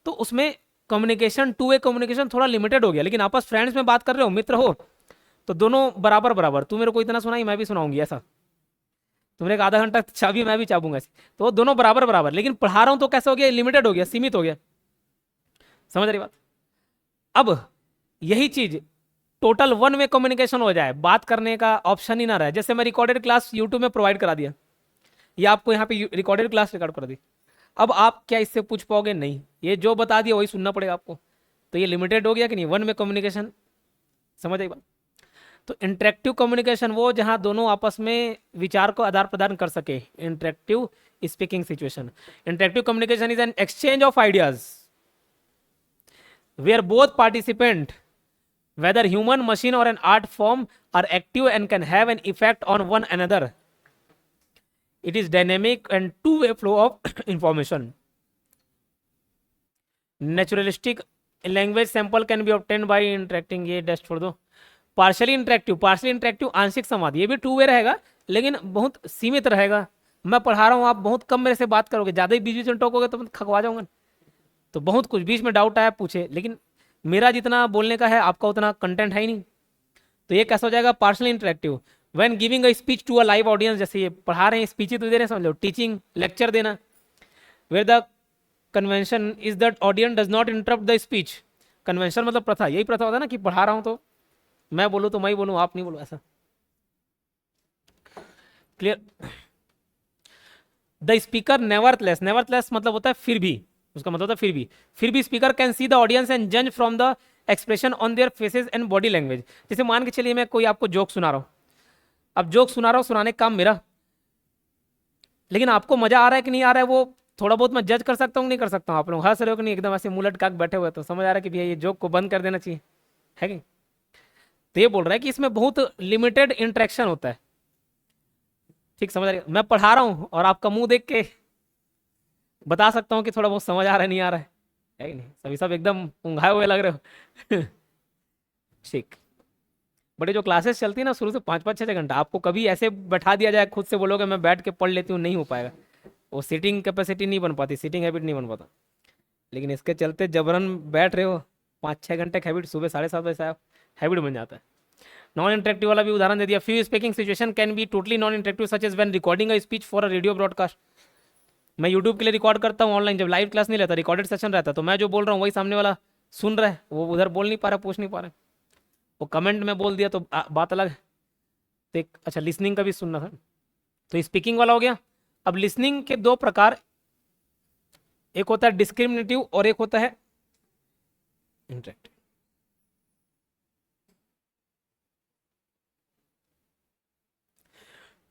[SPEAKER 1] तो उसमें कम्युनिकेशन, 2 वे कम्युनिकेशन थोड़ा लिमिटेड हो गया। लेकिन आपस फ्रेंड्स में बात कर रहे हो, मित्र हो, तो दोनों बराबर बराबर, तू मेरे को इतना सुनाई, मैं भी सुनाऊंगी, ऐसा। तुमने एक आधा घंटा चाबी, मैं भी चाबूंगा ऐसे, तो वो दोनों बराबर बराबर, लेकिन पढ़ा रहा हूं तो कैसे हो गया, लिमिटेड हो गया, सीमित हो गया। समझ रही बात? अब यही चीज टोटल वन वे कम्युनिकेशन हो जाए, बात करने का ऑप्शन ही ना रहे। जैसे मैं रिकॉर्डेड क्लास यूट्यूब में प्रोवाइड करा दिया, या आपको यहाँ पे रिकॉर्डेड क्लास रिकॉर्ड कर दी, अब आप क्या इससे पूछ पाओगे? नहीं, ये जो बता दिया वही सुनना पड़ेगा आपको। तो ये लिमिटेड हो गया कि नहीं, वन वे कम्युनिकेशन। समझ आई बात? तो इंटरेक्टिव कम्युनिकेशन वो जहां दोनों आपस में विचार को आदान प्रदान कर सके, interactive speaking situation. Interactive communication is an exchange of ideas where both participant whether human, machine, or an art form are active and can have an effect on one another. It is dynamic and two-way flow of information. Naturalistic language sample can be obtained by interacting, ये dash छोड़ दो। Partially interactive आंशिक संवाद, ये भी two way रहेगा लेकिन बहुत सीमित रहेगा। मैं पढ़ा रहा हूँ, आप बहुत कम मेरे से बात करोगे, ज़्यादा ही बीच बीच में टोकोगे तो मैं खकवा जाऊंगा। तो बहुत कुछ बीच में डाउट आया पूछे, लेकिन मेरा जितना बोलने का है आपका उतना कंटेंट है ही नहीं। तो ये कैसा हो जाएगा? Partially interactive when giving a speech to a live audience, जैसे ये पढ़ा रहे हैं, स्पीच ही तो दे रहे हैं, समझ लो, टीचिंग, लेक्चर देना। Where the convention is that audience does not interrupt the speech. Convention मतलब प्रथा, यही प्रथा होता है ना कि पढ़ा रहा हूं तो मैं बोलूँ तो मैं ही बोलूँ, आप नहीं बोलो, ऐसा clear? The speaker nevertheless, nevertheless मतलब होता है फिर भी, उसका मतलब होता है फिर भी speaker can see the audience and जज from the expression on their faces and body language. जैसे मान के चलिए मैं कोई आपको जोक सुना रहा हूँ, अब जोक सुना रहा हूँ, सुनाने का काम मेरा, लेकिन आपको मजा आ रहा है कि नहीं आ रहा है वो थोड़ा बहुत मैं जज कर सकता हूँ, नहीं कर सकता हूँ? आप लोग हंस रहे हो कि नहीं, एकदम ऐसे मुंह लटका के बैठे हुए, तो समझ आ रहा है कि भैया ये जोक को बंद कर देना चाहिए, है कि? तो ये बोल रहा है कि इसमें बहुत लिमिटेड इंटरेक्शन होता है। ठीक समझ रहे? मैं पढ़ा रहा हूँ और आपका मुंह देख के बता सकता हूँ कि थोड़ा बहुत समझ आ रहा है, नहीं आ रहा है कि नहीं? सभी सब एकदम ऊंघाए हुए लग रहे हो। ठीक। बड़े जो क्लासेस चलती है ना शुरू से 5-5 6 घंटा, आपको कभी ऐसे बैठा दिया जाए, खुद से बोलोगे मैं बैठ के पढ़ लेती हूँ, नहीं हो पाएगा। वो सीटिंग कैपेसिटी नहीं बन पाती, सीटिंग हैबिट नहीं बन पाता। लेकिन इसके चलते जबरन बैठ रहे हो 5-6 घंटे, हैबिट सुबह 7:30 बजे से हैबिट बन जाता है। नॉन इंटरेक्टिव वाला भी उदाहरण दे दिया। Few speaking situation can be totally non interactive such as when recording a speech for a radio broadcast. मैं यूट्यूब के लिए रिकॉर्ड करता हूँ ऑनलाइन, जब लाइव क्लास नहीं रहता, रिकॉर्डेड सेशन रहता, तो मैं जो बोल रहा हूँ वही सामने वाला सुन रहा है, वो उधर बोल नहीं पा रहा, पूछ नहीं पा रहा, वो कमेंट में बोल दिया तो बात अलग है। तो एक अच्छा लिसनिंग का भी सुनना था, तो स्पीकिंग वाला हो गया। अब लिसनिंग के दो प्रकार, एक होता है डिस्क्रिमिनेटिव और एक होता है इंटरेक्टिव।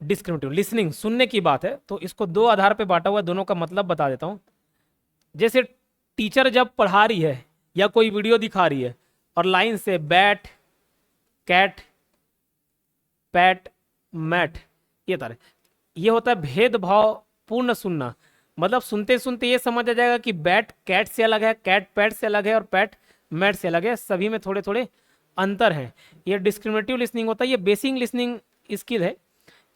[SPEAKER 1] डिस्क्रिमिनेटिव लिसनिंग सुनने की बात है, तो इसको दो आधार पे बांटा हुआ है, दोनों का मतलब बता देता हूं। जैसे टीचर जब पढ़ा रही है या कोई वीडियो दिखा रही है और लाइन से बैट, कैट, पैट, मैट, ये तरह, ये होता है भेदभाव पूर्ण सुनना। मतलब सुनते सुनते ये समझ आ जाएगा कि बैट कैट से अलग है, कैट पैट से अलग है और पैट मैट से अलग है, सभी में थोड़े थोड़े अंतर है। ये डिस्क्रिमिनेटिव लिसनिंग होता है। ये बेसिक लिसनिंग स्किल है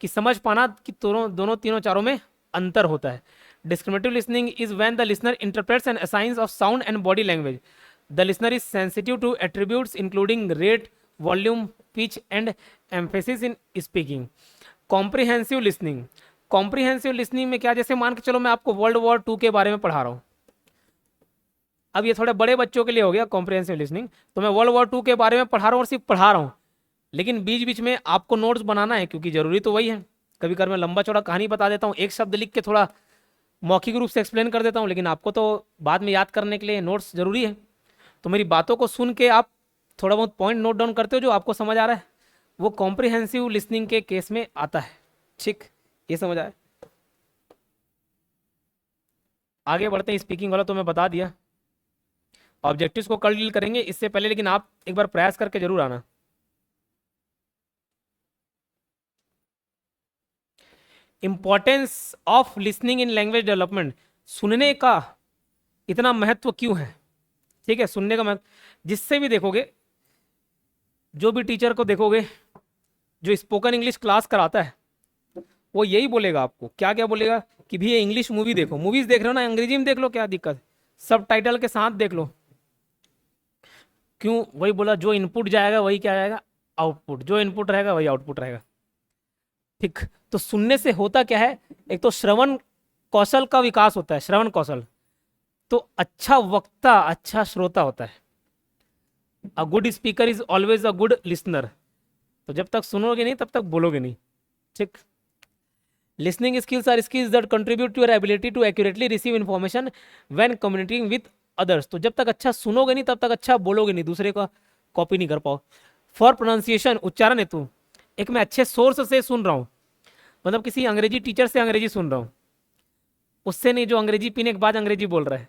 [SPEAKER 1] कि समझ पाना कि दोनों तीनों चारों में अंतर होता है। Discriminative listening is when the listener interprets and assigns of sound and body language. The listener is sensitive to attributes including rate, volume, pitch and emphasis in speaking. Comprehensive listening, comprehensive listening में क्या, जैसे मान के चलो मैं आपको world war 2 के बारे में पढ़ा रहा हूँ, अब ये थोड़े बड़े बच्चों के लिए हो गया कॉम्प्रिहेंसिव लिसनिंग, तो मैं वर्ल्ड वॉर 2 के बारे में पढ़ा रहा हूँ और सिर्फ पढ़ा रहा हूँ, लेकिन बीच बीच में आपको नोट्स बनाना है, क्योंकि जरूरी तो वही है। कभी कभी मैं लंबा चौड़ा कहानी बता देता हूँ, एक शब्द लिख के थोड़ा मौखिक रूप से एक्सप्लेन कर देता हूँ, लेकिन आपको तो बाद में याद करने के लिए नोट्स जरूरी है। तो मेरी बातों को सुन के आप थोड़ा बहुत पॉइंट नोट डाउन करते हो, जो आपको समझ आ रहा है, वो कॉम्प्रिहेंसिव लिसनिंग के केस में आता है। ठीक, ये समझ आया? आगे बढ़ते हैं। स्पीकिंग वाला तो मैं बता दिया, ऑब्जेक्टिव्स को कल डील करेंगे इससे पहले, लेकिन आप एक बार प्रयास करके जरूर आना। Importance of listening in language development. सुनने का इतना महत्व क्यों है? ठीक है, सुनने का महत्व, जिससे भी देखोगे, जो भी टीचर को देखोगे जो स्पोकन इंग्लिश क्लास कराता है, वो यही बोलेगा आपको। क्या क्या बोलेगा कि भैया इंग्लिश मूवी देखो, मूवीज देख रहे हो ना, अंग्रेजी में देख लो, क्या दिक्कत है, सब टाइटल के साथ देख लो। क्यों? वही बोला, जो इनपुट जाएगा वही क्या आएगा, आउटपुट। जो इनपुट रहेगा वही आउटपुट रहेगा। ठीक। तो सुनने से होता क्या है, एक तो श्रवण कौशल का विकास होता है, श्रवण कौशल। तो अच्छा वक्ता अच्छा श्रोता होता है। A good speaker is always a good listener. तो जब तक सुनोगे नहीं तब तक बोलोगे नहीं। ठीक। Listening skills are skills that contribute to your ability to accurately receive information when communicating with others. तो जब तक अच्छा सुनोगे नहीं तब तक अच्छा बोलोगे नहीं, दूसरे का कॉपी नहीं कर पाओ। फॉर प्रोनाउंसिएशन, उच्चारण हेतु, एक मैं अच्छे सोर्स से सुन रहा हूँ, मतलब किसी अंग्रेजी टीचर से अंग्रेजी सुन रहा हूँ, उससे नहीं जो अंग्रेजी पीने के बाद अंग्रेजी बोल रहा है।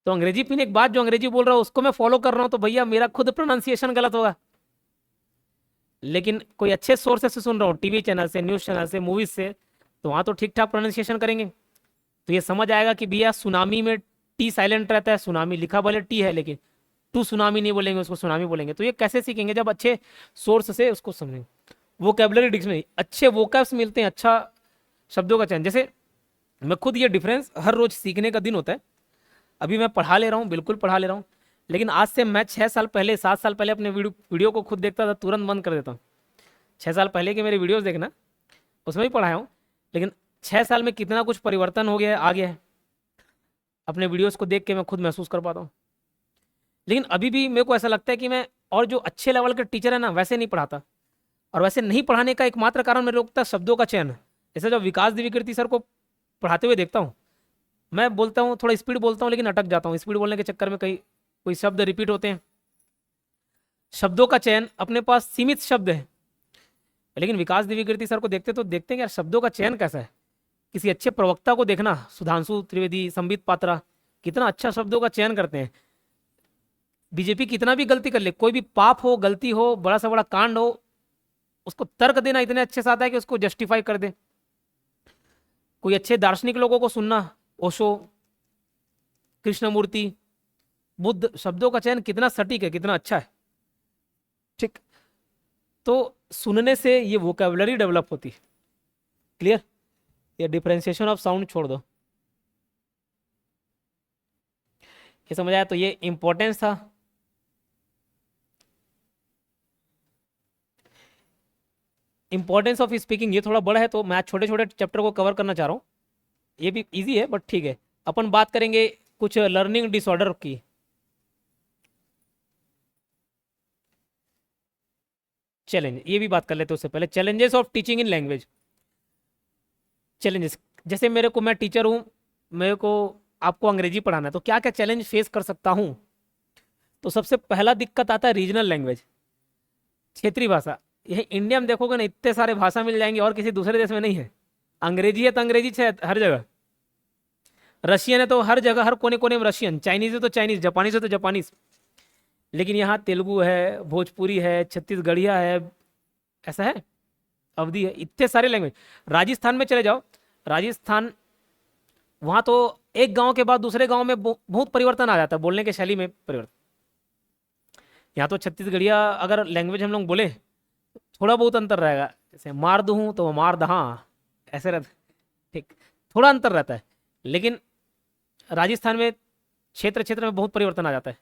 [SPEAKER 1] तो अंग्रेजी पीने के बाद जो अंग्रेजी बोल रहा है उसको मैं फॉलो कर रहा हूँ, तो भैया मेरा खुद प्रोनाउंसिएशन गलत होगा। लेकिन कोई अच्छे सोर्स से सुन रहा हूँ, टीवी चैनल से, न्यूज़ चैनल से, मूवीज से, तो वहाँ तो ठीक ठाक प्रोनाउंसिएशन करेंगे। तो ये समझ आएगा कि भैया सुनामी में टी साइलेंट रहता है, सुनामी लिखा भले टी है लेकिन टू सुनामी नहीं बोलेंगे, उसको सुनामी बोलेंगे। तो ये कैसे सीखेंगे, जब अच्छे सोर्स से उसको समझेंगे। वोकेबलरी डिक्शनरी, अच्छे वोकैब्स मिलते हैं, अच्छा शब्दों का चयन। जैसे मैं खुद ये डिफरेंस, हर रोज सीखने का दिन होता है। अभी मैं पढ़ा ले रहा हूँ, बिल्कुल पढ़ा ले रहा हूँ, लेकिन आज से मैं 6 साल पहले 7 साल पहले अपने वीडियो को खुद देखता था, तुरंत बंद कर देता हूँ। 6 साल पहले के मेरे वीडियोस देखना, उसमें भी पढ़ाया हूँ, लेकिन 6 साल में कितना कुछ परिवर्तन हो गया है, आ गया है। अपने वीडियोस को देख के मैं खुद महसूस कर पाता हूँ। लेकिन अभी भी मेरे को ऐसा लगता है कि मैं, और जो अच्छे लेवल के टीचर है ना, वैसे नहीं पढ़ाता। और वैसे नहीं पढ़ाने का एकमात्र कारण मेरे लगता है शब्दों का चयन है। जैसे जब विकास द्विवेदी सर को पढ़ाते हुए देखता हूँ, मैं बोलता हूँ, थोड़ा स्पीड बोलता हूँ लेकिन अटक जाता हूँ, स्पीड बोलने के चक्कर में कई कोई शब्द रिपीट होते हैं। शब्दों का चयन, अपने पास सीमित शब्द है, लेकिन विकास द्विवेदी सर को देखते तो देखते हैं कि यार शब्दों का चयन कैसा है। किसी अच्छे प्रवक्ता को देखना, सुधांशु त्रिवेदी, संबित पात्रा, कितना अच्छा शब्दों का चयन करते हैं। बीजेपी कितना भी गलती कर ले, कोई भी पाप हो, गलती हो, बड़ा सा बड़ा कांड हो, उसको तर्क देना इतने अच्छे से आता है कि उसको जस्टिफाई कर दे। कोई अच्छे दार्शनिक लोगों को सुनना, ओशो, कृष्णमूर्ति, बुद्ध, शब्दों का चयन कितना सटीक है, कितना अच्छा है। ठीक। तो सुनने से ये वोकेबलरी डेवलप होती है। क्लियर। ये डिफरेंशिएशन ऑफ साउंड छोड़ दो, ये समझ आया। तो ये इंपॉर्टेंस था। इंपॉर्टेंस ऑफ स्पीकिंग ये थोड़ा बड़ा है, तो मैं छोटे छोटे चैप्टर को कवर करना चाह रहा हूँ। ये भी इजी है बट ठीक है। अपन बात करेंगे कुछ लर्निंग डिसऑर्डर की। चैलेंज, ये भी बात कर लेते हैं। उससे पहले challenges of teaching in language. Challenges, जैसे मेरे को, मैं टीचर हूँ, मेरे को आपको अंग्रेजी पढ़ाना है, तो क्या क्या चैलेंज फेस कर सकता हूँ। तो सबसे पहला दिक्कत आता है रीजनल लैंग्वेज, क्षेत्रीय भाषा। यह इंडिया में देखोगे ना, इतने सारे भाषा मिल जाएंगे और किसी दूसरे देश में नहीं है। अंग्रेजी है तो अंग्रेजी है हर जगह, रशियन है तो हर जगह, हर कोने कोने में रशियन, चाइनीज है तो चाइनीज, जापानीज है तो जापानीज। लेकिन यहाँ तेलुगु है, भोजपुरी है, छत्तीसगढ़िया है, ऐसा है, अवधी है, इतने सारे लैंग्वेज। राजस्थान में चले जाओ, राजस्थान, वहाँ तो एक गांव के बाद दूसरे गांव में बहुत परिवर्तन आ जाता है, बोलने के शैली में परिवर्तन। यहाँ तो छत्तीसगढ़िया अगर लैंग्वेज हम लोग बोले, थोड़ा बहुत अंतर रहेगा। जैसे मार दूँ तो मार दहा, ऐसे रहता है। ठीक, थोड़ा अंतर रहता है। लेकिन राजस्थान में क्षेत्र क्षेत्र में बहुत परिवर्तन आ जाता है।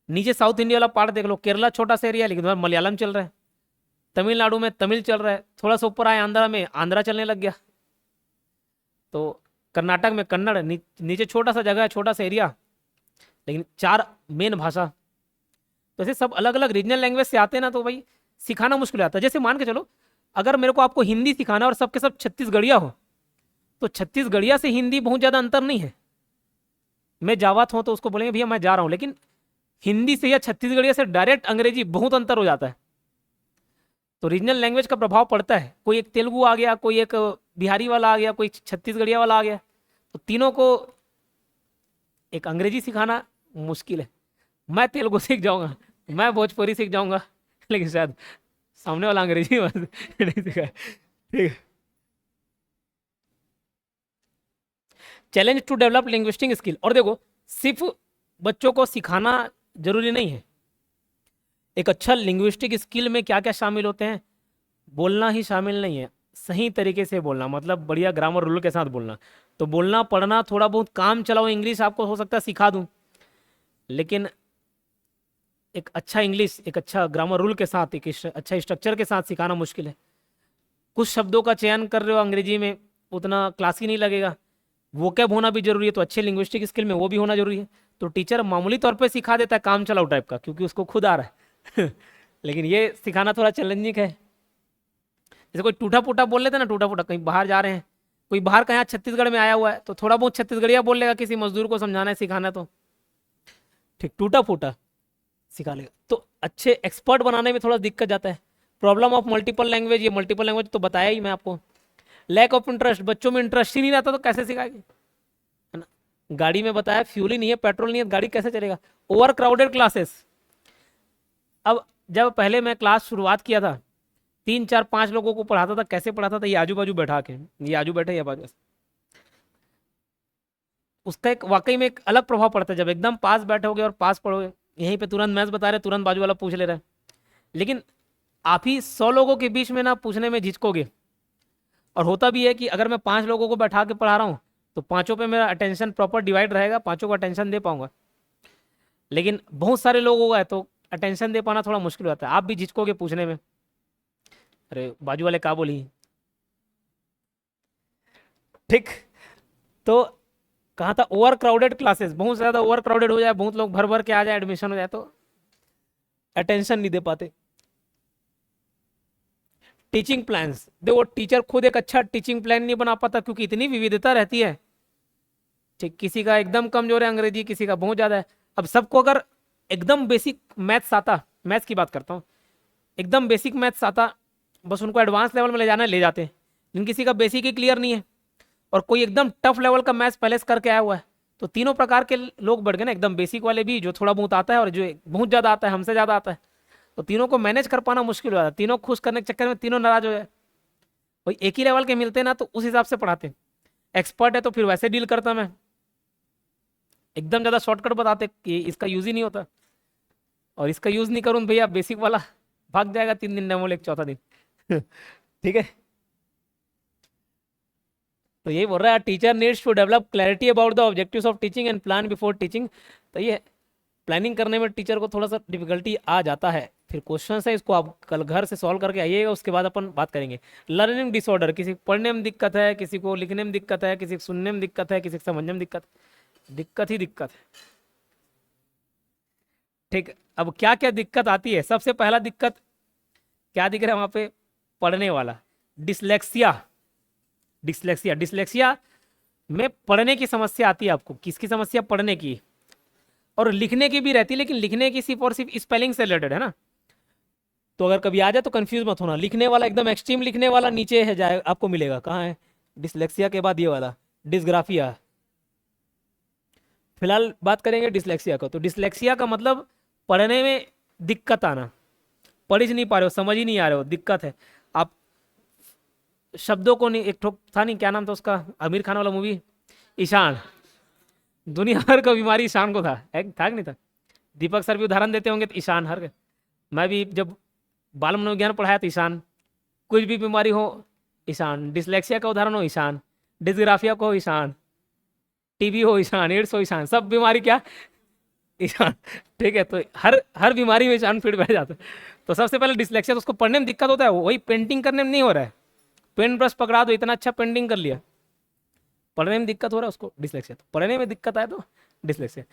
[SPEAKER 1] नीचे साउथ इंडिया वाला पार्ट देख लो, केरला छोटा सा एरिया लेकिन मलयालम चल रहा है, तमिलनाडु में तमिल चल रहा है, थोड़ा सा ऊपर आए आंध्रा में आंध्रा चलने लग गया, तो कर्नाटक में कन्नड़, नीचे छोटा सा जगह है, छोटा सा एरिया, लेकिन 4 मेन भाषा। तो ऐसे सब अलग अलग रीजनल लैंग्वेज से आते हैं ना, तो भाई सिखाना मुश्किल आता है। जैसे मान के चलो, अगर मेरे को आपको हिंदी सिखाना और सबके सब छत्तीसगढ़िया हो, तो छत्तीसगढ़िया से हिंदी बहुत ज़्यादा अंतर नहीं है। मैं जावात हूँ तो उसको बोलेंगे भैया मैं जा रहा हूँ, लेकिन हिंदी से या छत्तीसगढ़िया से डायरेक्ट अंग्रेजी बहुत अंतर हो जाता है। तो रीजनल लैंग्वेज का प्रभाव पड़ता है। कोई एक तेलुगु आ गया, कोई एक बिहारी वाला आ गया, कोई छत्तीसगढ़िया वाला आ गया, तो तीनों को एक अंग्रेजी सिखाना मुश्किल है। मैं तेलुगु सीख जाऊंगा, मैं भोजपुरी सीख जाऊंगा, लेकिन शायद सामने वाला अंग्रेजी नहीं सीखा। ठीक है। Challenge to develop linguistic skill. और देखो, सिर्फ बच्चों को सिखाना जरूरी नहीं है। एक अच्छा लिंग्विस्टिक स्किल में क्या क्या शामिल होते हैं, बोलना ही शामिल नहीं है, सही तरीके से बोलना, मतलब बढ़िया ग्रामर रूल के साथ बोलना। तो बोलना पढ़ना थोड़ा बहुत काम चलाओ, इंग्लिश आपको हो सकता है सिखा दूं, लेकिन एक अच्छा इंग्लिश, एक अच्छा ग्रामर रूल के साथ, एक अच्छा स्ट्रक्चर के साथ सिखाना मुश्किल है। कुछ शब्दों का चयन कर रहे हो अंग्रेजी में, उतना क्लासी नहीं लगेगा। वोकैब होना भी जरूरी है, तो अच्छे लिंग्विस्टिक स्किल में वो भी होना जरूरी है। तो टीचर मामूली तौर पे सिखा देता है काम चलाओ टाइप का, क्योंकि उसको खुद आ रहा है लेकिन ये सिखाना थोड़ा चैलेंजिंग है। जैसे कोई टूटा फूटा बोल लेते हैं ना, टूटा फूटा कहीं बाहर जा रहे हैं, कोई बाहर का यहाँ छत्तीसगढ़ में आया हुआ है, तो थोड़ा बहुत छत्तीसगढ़िया बोल लेगा, किसी मजदूर को समझाना है सिखाना है तो ठीक टूटा फूटा सिखा लेगा। तो अच्छे एक्सपर्ट बनाने में थोड़ा दिक्कत जाता है। प्रॉब्लम ऑफ मल्टीपल लैंग्वेज, ये मल्टीपल लैंग्वेज तो बताया ही मैं आपको। लैक ऑफ इंटरेस्ट, बच्चों में इंटरेस्ट ही नहीं रहता तो कैसे सिखाएंगे, है ना। गाड़ी में बताया फ्यूल ही नहीं है, पेट्रोल नहीं है, गाड़ी कैसे चलेगा। ओवर क्राउडेड क्लासेस, अब जब पहले मैं क्लास शुरुआत किया था, 3 4 5 लोगों को पढ़ाता था, कैसे पढ़ाता था, ये आजू बाजू बैठा के, ये आजू बैठे, ये बाजू, उसका एक वाकई में एक अलग प्रभाव पड़ता है। जब एकदम पास बैठोगे और पास पढ़ोगे, यहीं पे तुरंत मैथ्स बता रहे, तुरंत बाजू वाला पूछ ले रहा है, लेकिन आप ही 100 लोगों के बीच में ना पूछने में झिझकोगे। और होता भी है कि अगर मैं 5 लोगों को बैठा के पढ़ा रहा हूँ, तो पांचों पे मेरा अटेंशन प्रॉपर डिवाइड रहेगा, पांचों को अटेंशन दे पाऊंगा। लेकिन बहुत सारे लोग होगा तो अटेंशन दे पाना थोड़ा मुश्किल होता है, आप भी झिझकोगे पूछने में, अरे बाजू वाले क्या बोली, ठीक। तो कहा था ओवर क्राउडेड क्लासेस, बहुत ज्यादा ओवर क्राउडेड हो जाए, बहुत लोग भर भर के आ जाए, एडमिशन हो जाए तो अटेंशन नहीं दे पाते। टीचिंग प्लान्स, देखो टीचर खुद एक अच्छा टीचिंग प्लान नहीं बना पाता, क्योंकि इतनी विविधता रहती है, ठीक। किसी का एकदम कमजोर है अंग्रेजी, किसी का बहुत ज्यादा है। अब सबको अगर एकदम बेसिक मैथ्स आता, मैथ्स की बात करता हूँ, एकदम बेसिक मैथ्स आता, बस उनको एडवांस लेवल में ले जाना है, ले जाते हैं। लेकिन किसी का बेसिक ही क्लियर नहीं है, और कोई एकदम टफ लेवल का मैथ्स पहले से करके आया हुआ है, तो तीनों प्रकार के लोग बढ़ गए ना, एकदम बेसिक वाले भी, जो थोड़ा बहुत आता है, और जो बहुत ज़्यादा आता है, हमसे ज़्यादा आता है, तो तीनों को मैनेज कर पाना मुश्किल हो जाता है। तीनों खुश करने के चक्कर में तीनों नाराज हो जाए। वही एक ही लेवल के मिलते ना, तो उस हिसाब से पढ़ाते। एक्सपर्ट है तो फिर वैसे डील करता मैं, एकदम ज़्यादा शॉर्टकट बताते कि इसका यूज़ ही नहीं होता, और इसका यूज़ नहीं करूँ भैया, बेसिक वाला भाग जाएगा 3 दिन डेमो, एक चौथा दिन ठीक है। तो यही बोल रहा है, teacher needs to develop clarity about the objectives of teaching and plan before teaching. तो ये प्लानिंग करने में टीचर को थोड़ा सा डिफिकल्टी आ जाता है। फिर क्वेश्चन है, इसको आप कल घर से सॉल्व करके आइएगा, उसके बाद अपन बात करेंगे। लर्निंग डिसऑर्डर, किसी को पढ़ने में दिक्कत है, किसी को लिखने में दिक्कत है, किसी को सुनने में दिक्कत है, किसी को समझने में दिक्कत, दिक्कत ही दिक्कत है, ठीक। अब क्या क्या दिक्कत आती है, सबसे पहला दिक्कत क्या दिख रहा है वहां पे, पढ़ने वाला, डिसलेक्सिया। डिसलेक्सिया, डिसलेक्सिया में पढ़ने की समस्या आती है आपको। किसकी समस्या, पढ़ने की, और लिखने की भी रहती है, लेकिन लिखने की सिर्फ और सिर्फ स्पेलिंग से रिलेटेड है ना। तो अगर कभी आ जाए तो कंफ्यूज मत होना, लिखने वाला एकदम एक्सट्रीम लिखने वाला नीचे है जाए आपको मिलेगा, कहाँ है, डिसलेक्सिया के बाद ये वाला डिसग्राफिया। फिलहाल बात करेंगे डिसलेक्सिया का। तो डिसलेक्सिया का मतलब पढ़ने में दिक्कत आना, पढ़ ही नहीं पा रहे हो, समझ ही नहीं आ रहे हो, दिक्कत है। आप शब्दों को नहीं, एक ठोक था नहीं, क्या नाम था उसका, आमिर खान वाला मूवी, ईशान। दुनिया भर का बीमारी ईशान को था, एक था कि नहीं था। दीपक सर भी उदाहरण देते होंगे तो ईशान हर, मैं भी जब बाल मनोविज्ञान पढ़ाया तो ईशान, कुछ भी बीमारी हो ईशान, डिसलेक्सिया का उदाहरण हो ईशान, डिसग्राफिया को हो ईशान, टीबी हो ईशान, एड्स हो ईशान, सब बीमारी क्या, ईशान, ठीक है। तो हर हर बीमारी में ईशान फिट बैठ जाता है। तो सबसे पहले डिसलेक्सिया, तो उसको पढ़ने में दिक्कत होता है, वही पेंटिंग करने में नहीं हो रहा है, पेन ब्रश पकड़ा दो, इतना अच्छा पेंटिंग कर लिया, पढ़ने में दिक्कत हो रहा है उसको, डिसलेक्सिया। तो पढ़ने में दिक्कत आए तो dyslexia.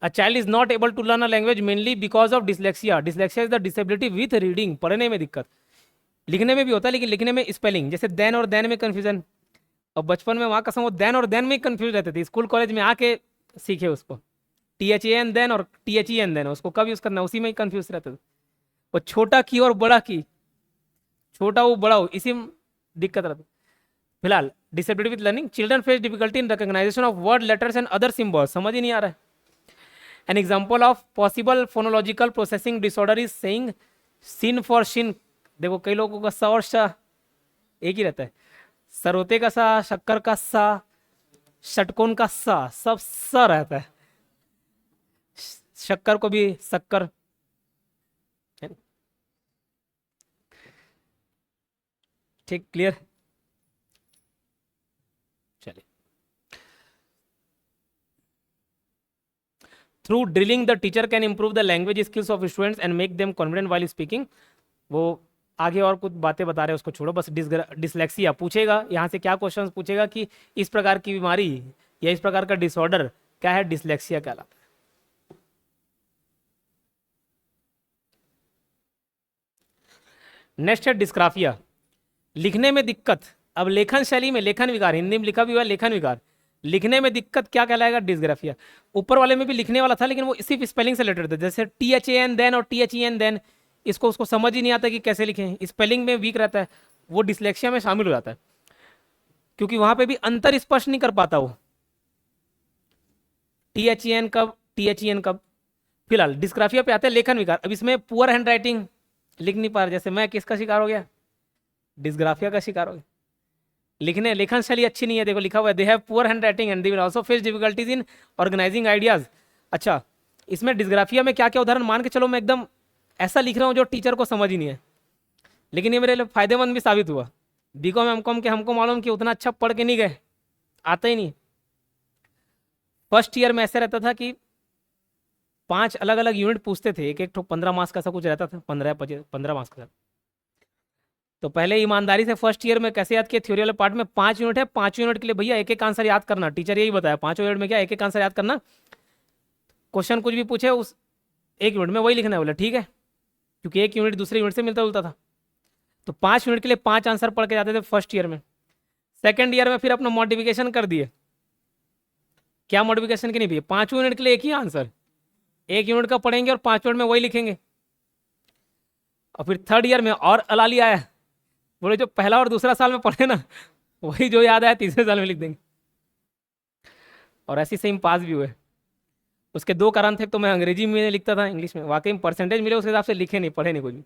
[SPEAKER 1] A child is not able to learn a language mainly because of dyslexia. Dyslexia is the disability with reading. पढ़ने में दिक्कत, लिखने में भी होता है, लेकिन लिखने में स्पेलिंग, जैसे देन और देन में कंफ्यूजन। और बचपन में वहाँ कसम वो देन और देन में कंफ्यूज रहते थे, स्कूल कॉलेज में आके सीखे उसको, THAN देन और THEN देन, उसको कब यूज करना, उसी में ही कंफ्यूज रहते थे। वो छोटा की और बड़ा की, छोटा हो बड़ा हो, इसी में दिक्कत रहती। फिलहाल disability with learning, children face difficulty in recognization of word, letters and other symbols, समझ ही नहीं आ रहा है। An example of possible phonological processing disorder is saying sin for shin। देखो कई लोगों का सा और श एक ही रहता है, सरोते का सा, शक्कर का सा, षटकोण का सा, सब सा रहता है, शक्कर को भी शक्कर, ठीक, क्लियर, चलिए। Through drilling the teacher can improve the language skills of students and make them confident while speaking. वो आगे और कुछ बातें बता रहे हैं उसको छोड़ो, बस डिसलेक्सिया पूछेगा यहाँ से, क्या क्वेश्चन पूछेगा कि इस प्रकार की बीमारी या इस प्रकार का डिसऑर्डर क्या है, डिसलेक्सिया कहलाता है। नेक्स्ट है डिस्ग्राफिया, लिखने में दिक्कत। अब लेखन शैली में लेखन विकार, हिंदी में लिखा भी हुआ है लेखन विकार, लिखने में दिक्कत क्या कहलाएगा, डिस्ग्राफिया। ऊपर वाले में भी लिखने वाला था लेकिन वो सिर्फ स्पेलिंग से रिलेटेड था, जैसे THAN देन और THEN देन, इसको उसको समझ ही नहीं आता कि कैसे लिखें, स्पेलिंग में वीक रहता है, वो डिसलेक्सिया में शामिल हो जाता है, क्योंकि वहां पे भी अंतर स्पष्ट नहीं कर पाता वो, THEN कब THEN कब। फिलहाल डिस्ग्राफिया पे आते हैं लेखन विकार। अब इसमें पुअर हैंड राइटिंग, लिख नहीं पा रहा, जैसे मैं किसका शिकार हो गया, डिस्ग्राफिया का शिकार हो गया। लिखने लेखन शैली अच्छी नहीं है, देखो लिखा हुआ है they have poor handwriting and they will also face difficulties in organising ideas. अच्छा, इसमें डिस्ग्राफिया में क्या क्या उदाहरण, मान के चलो मैं एकदम ऐसा लिख रहा हूँ जो टीचर को समझ ही नहीं है, लेकिन ये मेरे लिए फायदेमंद भी साबित हुआ। बीकॉम एमकॉम के हमको मालूम कि उतना अच्छा पढ़ के नहीं गए, आता ही नहीं। फर्स्ट ईयर में ऐसे रहता था कि 5 अलग अलग यूनिट पूछते थे, एक एक तो 15 मार्क्स का ऐसा कुछ रहता था, 15 मार्क्स का। तो पहले ईमानदारी से फर्स्ट ईयर में कैसे याद किया, थ्योरी वाले पार्ट में 5 यूनिट है, 5 यूनिट के लिए भैया एक एक आंसर याद करना, टीचर यही बताया 5 यूनिट में क्या एक एक आंसर याद करना, क्वेश्चन कुछ भी पूछे उस 1 यूनिट में वही लिखना है। बोला ठीक है, क्योंकि 1 यूनिट दूसरे यूनिट से मिलता जुलता था। तो 5 यूनिट के लिए 5 आंसर पढ़ के जाते थे फर्स्ट ईयर में। सेकेंड ईयर में फिर अपना मॉडिफिकेशन कर दिए, क्या मॉडिफिकेशन की नहीं भैया, 5 यूनिट के लिए एक ही आंसर, 1 यूनिट का पढ़ेंगे और 5 यूनिट में वही लिखेंगे। और फिर थर्ड ईयर में और अलाली आया, बोले जो पहला और दूसरा साल में पढ़े ना वही जो याद आया तीसरे साल में लिख देंगे, और ऐसी सेम पास भी हुए। उसके 2 कारण थे, तो मैं अंग्रेजी में लिखता था, इंग्लिश में वाकई में परसेंटेज मिले उस हिसाब से लिखे नहीं, पढ़े नहीं कुछ भी।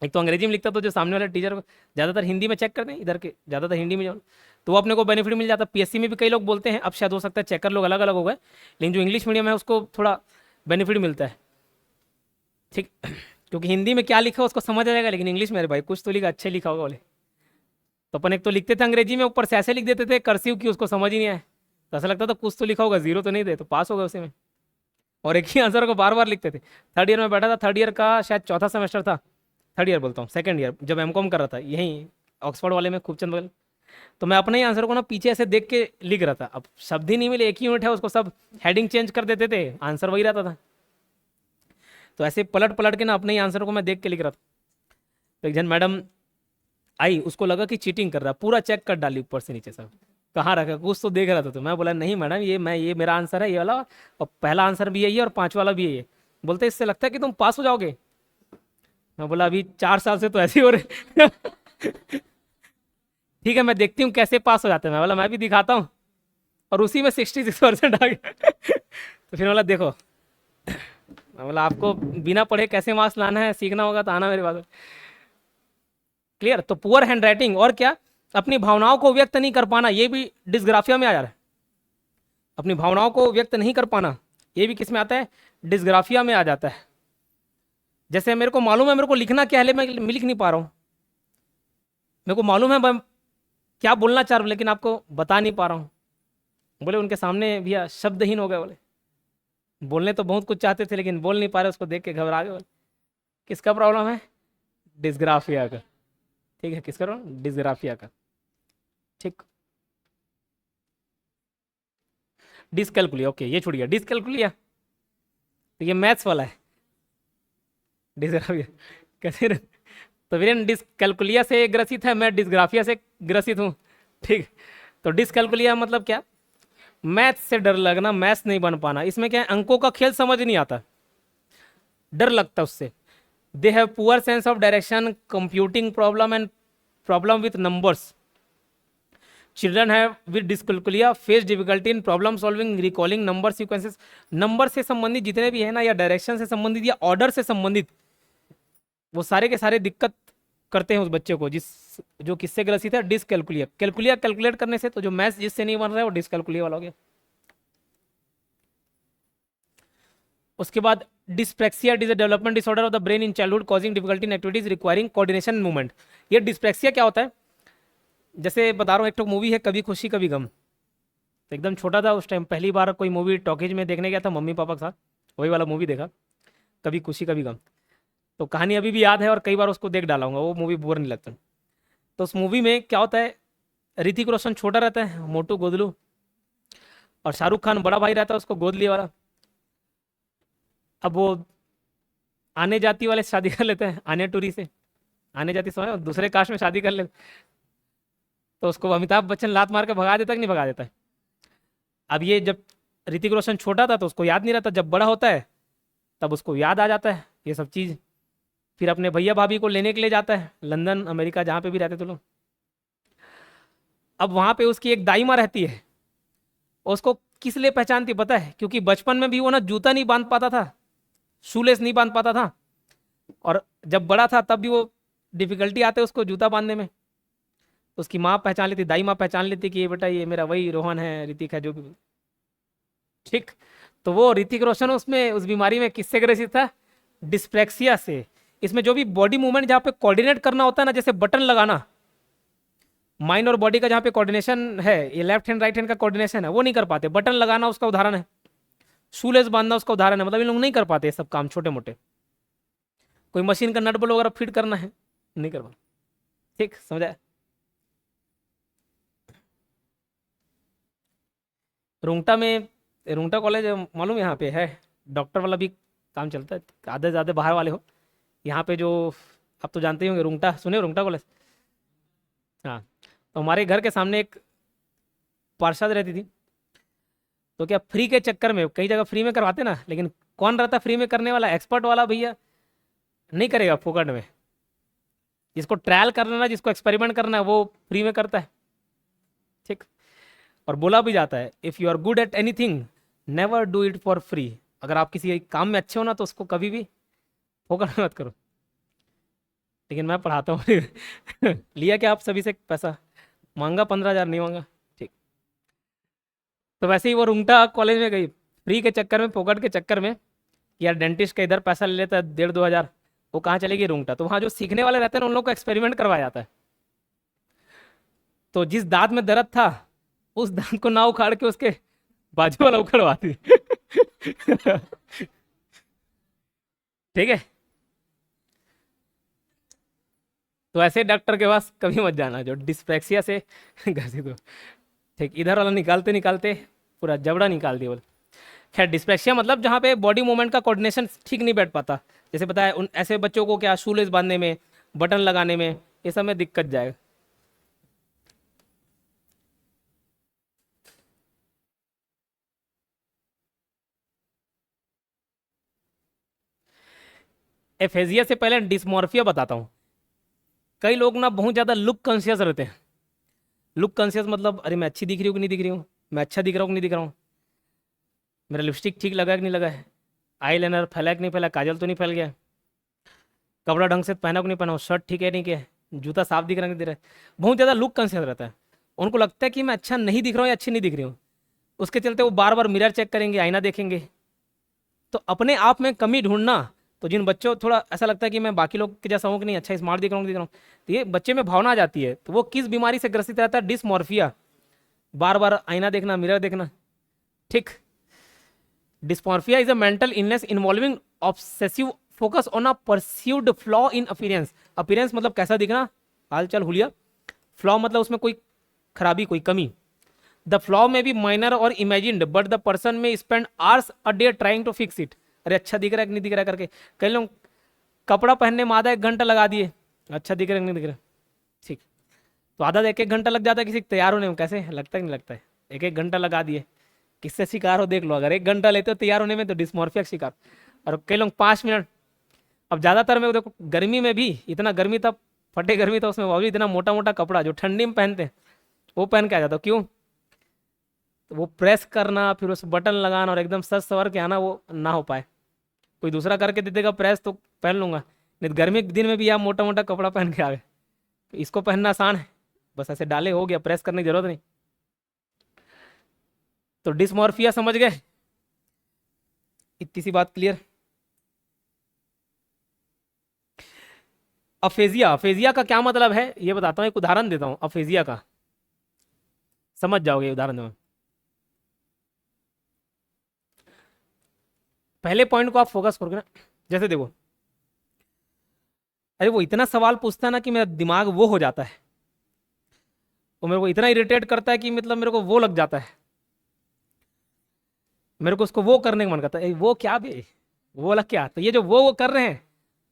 [SPEAKER 1] एक तो अंग्रेजी में लिखता तो जो सामने वाला टीचर ज़्यादातर हिंदी में चेक करते हैं, इधर के ज़्यादातर हिंदी में जाओ तो वो अपने को बेनिफिट मिल जाता। PSC में भी कई लोग बोलते हैं, अब शायद हो सकता है चेकर लोग अलग अलग हो गए, लेकिन जो इंग्लिश मीडियम है उसको थोड़ा बेनिफिट मिलता है, ठीक क्योंकि हिंदी में क्या लिखा है उसको समझ आ जाएगा, लेकिन इंग्लिश में अरे भाई कुछ तो लिखा, अच्छे लिखा होगा बोले। तो अपन एक तो लिखते थे अंग्रेजी में, ऊपर से ऐसे लिख देते थे कर्सिव की, उसको समझ ही नहीं आया, तो ऐसा लगता था कुछ तो लिखा होगा, 0 तो नहीं दे, तो पास हो गए उसी में। और एक ही आंसर को बार बार लिखते थे। थर्ड ईयर में बैठा था, थर्ड ईयर का शायद चौथा सेमेस्टर था, थर्ड ईयर बोलता हूँ, सेकंड ईयर जब MCOM कर रहा था यहीं ऑक्सफोर्ड वाले में खूबचंद बगल, तो मैं अपने ही आंसर को ना पीछे ऐसे देख के लिख रहा था। अब शब्द ही नहीं मिले, एक ही यूनिट है, उसको सब हेडिंग चेंज कर देते थे, आंसर वही रहता था। तो ऐसे पलट पलट के ना अपने ही आंसर को मैं देख के लिख रहा था। तो एक जन मैडम आई, उसको लगा कि चीटिंग कर रहा, पूरा चेक कर डाली ऊपर से नीचे सब, कहाँ रखा कुछ तो देख रहा था। तो मैं बोला नहीं मैडम ये मेरा आंसर है ये वाला, और पहला आंसर भी यही है और 5 वाला भी यही है। बोलते इससे लगता है कि तुम पास हो जाओगे। मैं बोला अभी 4 साल से तो ऐसे ही हो रहे ठीक है मैं देखती हूँ कैसे पास हो जाते हैं। मैं बोला मैं भी दिखाता हूँ, और उसी में 66% आ गया तो फिर बोला देखो, मैं बोला आपको बिना पढ़े कैसे मार्क्स लाना है, सीखना होगा तो आना मेरे पास। क्लियर। तो पुअर हैंड राइटिंग और क्या, अपनी भावनाओं को व्यक्त नहीं कर पाना, ये भी डिस्ग्राफिया में आ जा रहा है। अपनी भावनाओं को व्यक्त नहीं कर पाना ये भी किस में आता है, डिस्ग्राफिया में आ जाता है। जैसे मेरे को मालूम है मेरे को लिखना क्या है, मैं लिख नहीं पा रहा हूँ, मेरे को मालूम है मैं क्या बोलना चाह रहा हूँ लेकिन आपको बता नहीं पा रहा हूँ। बोले उनके सामने भैया शब्दहीन हो गए, बोले बोलने तो बहुत कुछ चाहते थे लेकिन बोल नहीं पा रहे, उसको देख के घबरा गए। बोले किसका प्रॉब्लम है, डिस्ग्राफिया का। ठीक है, किसका प्रॉब्लम, डिस्ग्राफिया का। ठीक, डिसकैलकुलिया, ओके ये छूट गया, डिसकैलकुलिया तो ये मैथ्स वाला है, डिस्ग्राफिया कैसे तो वीरेन डिसकैलकुलिया से ग्रसित है, मैं डिस्ग्राफिया से ग्रसित हूँ। ठीक, तो डिसकैलकुलिया मतलब क्या, मैथ से डर लगना, मैथ्स नहीं बन पाना। इसमें क्या है, अंकों का खेल समझ नहीं आता, डर लगता है उससे। दे have poor sense of direction, computing problem and problem with numbers. Children have with dyscalculia face difficulty in problem solving, recalling number sequences. Number से संबंधित जितने भी है ना, या डायरेक्शन से संबंधित या ऑर्डर से संबंधित, वो सारे के सारे दिक्कत करते हैं उस बच्चे को जो किससे ग्रसित है, डिसकैलकुलिया। कैलकुलिया कैलकुलेट करने से, तो जो मैथ्स जिससे नहीं बन रहा है वो डिसकैलकुलिया वाला हो गया। उसके बाद dyspraxia is a development disorder of the brain in childhood causing difficulty in activities requiring coordination movement. ये डिस्प्रेक्सिया क्या होता है, जैसे बता रहा हूँ, एक तो मूवी है कभी खुशी कभी गम, तो एकदम छोटा था उस टाइम, पहली बार कोई मूवी टॉकीज में देखने गया था मम्मी पापा के साथ, वही वाला मूवी देखा, कभी खुशी कभी गम। तो कहानी अभी भी याद है और कई बार उसको देख डाला हूँ, वो मूवी बोर नहीं लगता। तो उस मूवी में क्या होता है, ऋतिक रोशन छोटा रहता है, मोटू गोदलू, और शाहरुख खान बड़ा भाई रहता है उसको गोद लिए वाला। अब वो आने जाति वाले से शादी कर लेते हैं, आने टूरी से, आने जाति समझ, दूसरे कास्ट में शादी कर ले। तो उसको अमिताभ बच्चन लात मार के भगा देता कि नहीं भगा देता है। अब ये जब ऋतिक रोशन छोटा था तो उसको याद नहीं रहता, जब बड़ा होता है तब उसको याद आ जाता है ये सब चीज़। फिर अपने भैया भाभी को लेने के लिए जाता है लंदन अमेरिका, जहाँ पे भी रहते थे लोग। अब वहाँ पे उसकी एक दाई माँ रहती है, उसको किस लिए पहचानती पता है? क्योंकि बचपन में भी वो ना जूता नहीं बांध पाता था, शूलेस नहीं बांध पाता था, और जब बड़ा था तब भी वो डिफिकल्टी आते उसको जूता बांधने में। उसकी माँ पहचान लेती, दाई माँ पहचान लेती कि ये बेटा ये मेरा वही रोहन है, ऋतिक है, जो भी। ठीक। तो वो ऋतिक रोशन उसमें उस बीमारी में किससे ग्रसित था? डिस्प्लेक्सिया से। इसमें जो भी बॉडी मूवमेंट जहाँ पे कोऑर्डिनेट करना होता है ना, जैसे बटन लगाना, माइंड और बॉडी का जहाँ पे कोऑर्डिनेशन है, ये लेफ्ट हैंड राइट हैंड का कोऑर्डिनेशन है, वो नहीं कर पाते। बटन लगाना उसका उदाहरण है, शूलेस बांधना उसका उदाहरण है। मतलब इन लोग नहीं कर पाते ये सब काम छोटे मोटे। कोई मशीन का नट बोल्ट वगैरह फिट करना है, नहीं कर पाते। ठीक समझा? रुंगटा में, रुंगटा कॉलेज मालूम यहाँ पे है, डॉक्टर वाला भी काम चलता है। आधे से ज़्यादा बाहर वाले हो यहाँ पे जो, आप तो जानते ही होंगे, रुंगटा सुने हो, रुंगटा कॉलेज? हाँ। तो हमारे घर के सामने एक पार्षद रहती थी। तो क्या फ्री के चक्कर में, कई जगह फ्री में करवाते ना, लेकिन कौन रहता फ्री में करने वाला? एक्सपर्ट वाला भैया नहीं करेगा फोकट में। जिसको ट्रायल करना है, जिसको एक्सपेरिमेंट करना है, वो फ्री में करता है। ठीक। और बोला भी जाता है, if you are good at anything never do it for free. अगर आप किसी काम में अच्छे हो ना, तो उसको कभी भी फोकट में मत करो। लेकिन मैं पढ़ाता हूँ लिया क्या आप सभी से पैसा? मांगा 15,000, नहीं मांगा। ठीक। तो वैसे ही वो रुंगटा कॉलेज में गई फ्री के चक्कर में, फोकट के चक्कर में, कि यार डेंटिस्ट का इधर पैसा ले लेता है 1,500-2,000, वो कहाँ चलेगी? रुंगटा। तो वहाँ जो सीखने वाले रहते हैं ना, उन लोग को एक्सपेरिमेंट करवाया जाता है। तो जिस दांत में दर्द था, उस दांत को ना उखाड़ के उसके बाजू वाला उखड़वाती ठीक है। तो ऐसे डॉक्टर के पास कभी मत जाना जो डिस्पेक्सिया से ग्रसित हो। ठीक। इधर वाला निकालते निकालते पूरा जबड़ा निकाल दिया बोले। खैर, डिस्पेक्सिया मतलब जहाँ पे बॉडी मूवमेंट का कोऑर्डिनेशन ठीक नहीं बैठ पाता। जैसे पता है उन ऐसे बच्चों को क्या, शूलेस बांधने में, बटन लगाने में, ये सब में दिक्कत जाएगा। एफेजिया से पहले डिस्मॉर्फिया बताता हूँ। कई लोग ना बहुत ज़्यादा लुक कॉन्शियस रहते हैं। लुक कॉन्शियस मतलब, अरे मैं अच्छी दिख रही हूँ कि नहीं दिख रही हूँ, मैं अच्छा दिख रहा हूँ कि नहीं दिख रहा हूँ, मेरा लिपस्टिक ठीक लगा है कि नहीं लगा है, आई लाइनर फैला है कि नहीं फैला, काजल तो नहीं फैल गया, कपड़ा ढंग से पहना कि नहीं पहना, शर्ट ठीक है नहीं क्या है, जूता साफ दिख रहा है कि नहीं दिख रहा है। बहुत ज़्यादा लुक कॉन्शियस रहता है। उनको लगता है कि मैं अच्छा नहीं दिख रहा हूँ या अच्छी नहीं दिख रही हूँ। उसके चलते वो बार बार मिरर चेक करेंगे, आईना देखेंगे। तो अपने आप में कमी ढूंढना। तो जिन बच्चों थोड़ा ऐसा लगता है कि मैं बाकी लोग के जैसा हूँ कि नहीं, अच्छा स्मार्ट दिख रहा हूँ दिख रहा हूँ, तो ये बच्चे में भावना आ जाती है। तो वो किस बीमारी से ग्रसित रहता है? डिस्मॉर्फिया। बार बार आईना देखना, मिरर देखना। ठीक। Dysmorphia is a mental illness involving obsessive focus on a perceived flaw in appearance. Appearance मतलब कैसा दिखना, हाल चाल हुलिया। फ्लॉ मतलब उसमें कोई खराबी, कोई कमी। The flaw may be minor or imagined but the person may spend hours a day trying to fix it. अरे अच्छा दिख रहा है कि नहीं दिख रहा है करके। कई लोग कपड़ा पहनने में आधा 1 घंटा लगा दिए, अच्छा दिख रहा है कि नहीं दिख रहा। ठीक। तो आधा 1-1 घंटा लग जाता है किसी तैयार होने में, कैसे लगता है कि नहीं लगता है? 1-1 घंटा लगा दिए, किससे शिकार हो देख लो। अगर 1 घंटा लेते हो तैयार होने में तो डिस्मॉर्फिया का शिकार। और कई लोग 5 मिनट। अब ज़्यादातर में देखो, गर्मी में भी इतना गर्मी था, फटे गर्मी था, उसमें वो भी इतना मोटा मोटा कपड़ा जो ठंडी में पहनते हैं वो पहन के आ जाता। क्यों? तो वो प्रेस करना, फिर उस बटन लगाना और एकदम सज सवर के आना, वो ना हो पाए। कोई दूसरा करके दे देगा प्रेस तो पहन लूंगा, नहीं तो गर्मी के दिन में भी आप मोटा मोटा कपड़ा पहन के आ गए। तो इसको पहनना आसान है, बस ऐसे डाले हो गया, प्रेस करने की जरूरत नहीं। तो डिस्मॉर्फिया समझ गए? इतनी सी बात क्लियर। अफेजिया, अफेजिया का क्या मतलब है ये बताता हूँ, एक उदाहरण देता हूँ अफेजिया का, समझ जाओगे उदाहरण में। पहले पॉइंट को आप फोकस करोगे ना, जैसे देखो, अरे वो इतना सवाल पूछता है ना कि मेरा दिमाग वो हो जाता है, वो मेरे को इतना इरिटेट करता है कि मतलब मेरे को वो लग जाता है, मेरे को उसको वो करने का मन करता है। वो क्या बे, वो लग क्या, तो ये जो वो कर रहे हैं,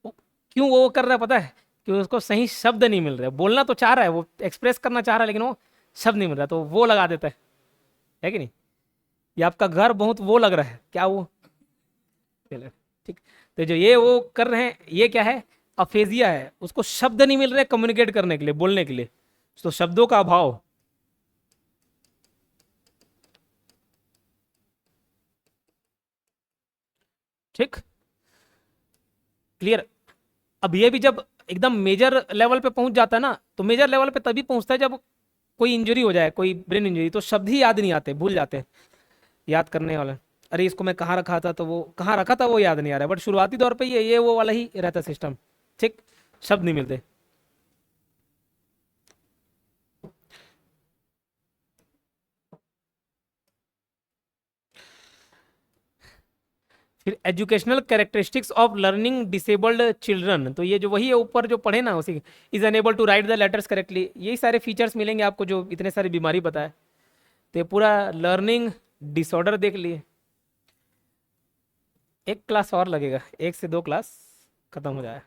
[SPEAKER 1] क्यों वो कर रहा है पता है? कि उसको सही शब्द नहीं मिल रहे, बोलना तो चाह रहा है, वो एक्सप्रेस करना चाह रहा है, लेकिन वो शब्द नहीं मिल रहा, तो वो लगा देता है कि नहीं? ये आपका घर बहुत वो लग रहा है, क्या वो, चलो, ठीक। तो जो ये वो कर रहे हैं, ये क्या है? अफेजिया है, उसको शब्द नहीं मिल रहे कम्युनिकेट करने के लिए, बोलने के लिए, तो शब्दों का अभाव। ठीक, क्लियर। अब ये भी जब एकदम मेजर लेवल पे पहुंच जाता है ना, तो मेजर लेवल पे तभी पहुंचता है जब कोई इंजरी हो जाए, कोई ब्रेन इंजरी, तो शब्द ही याद नहीं आते, भूल जाते हैं याद करने वाले। अरे इसको मैं कहाँ रखा था, तो वो कहाँ रखा था वो याद नहीं आ रहा है, बट शुरुआती तौर पे ये वो वाला ही रहता सिस्टम। ठीक, शब्द नहीं मिलते। फिर educational characteristics of learning disabled children, तो ये जो वही है ऊपर जो पढ़े ना उसी, is unable to write the letters correctly, यही सारे फीचर्स मिलेंगे आपको जो इतने सारी बीमारी बताए। तो ये पूरा लर्निंग डिसऑर्डर देख लिए। एक क्लास और लगेगा, एक से दो क्लास खत्म हो जाए।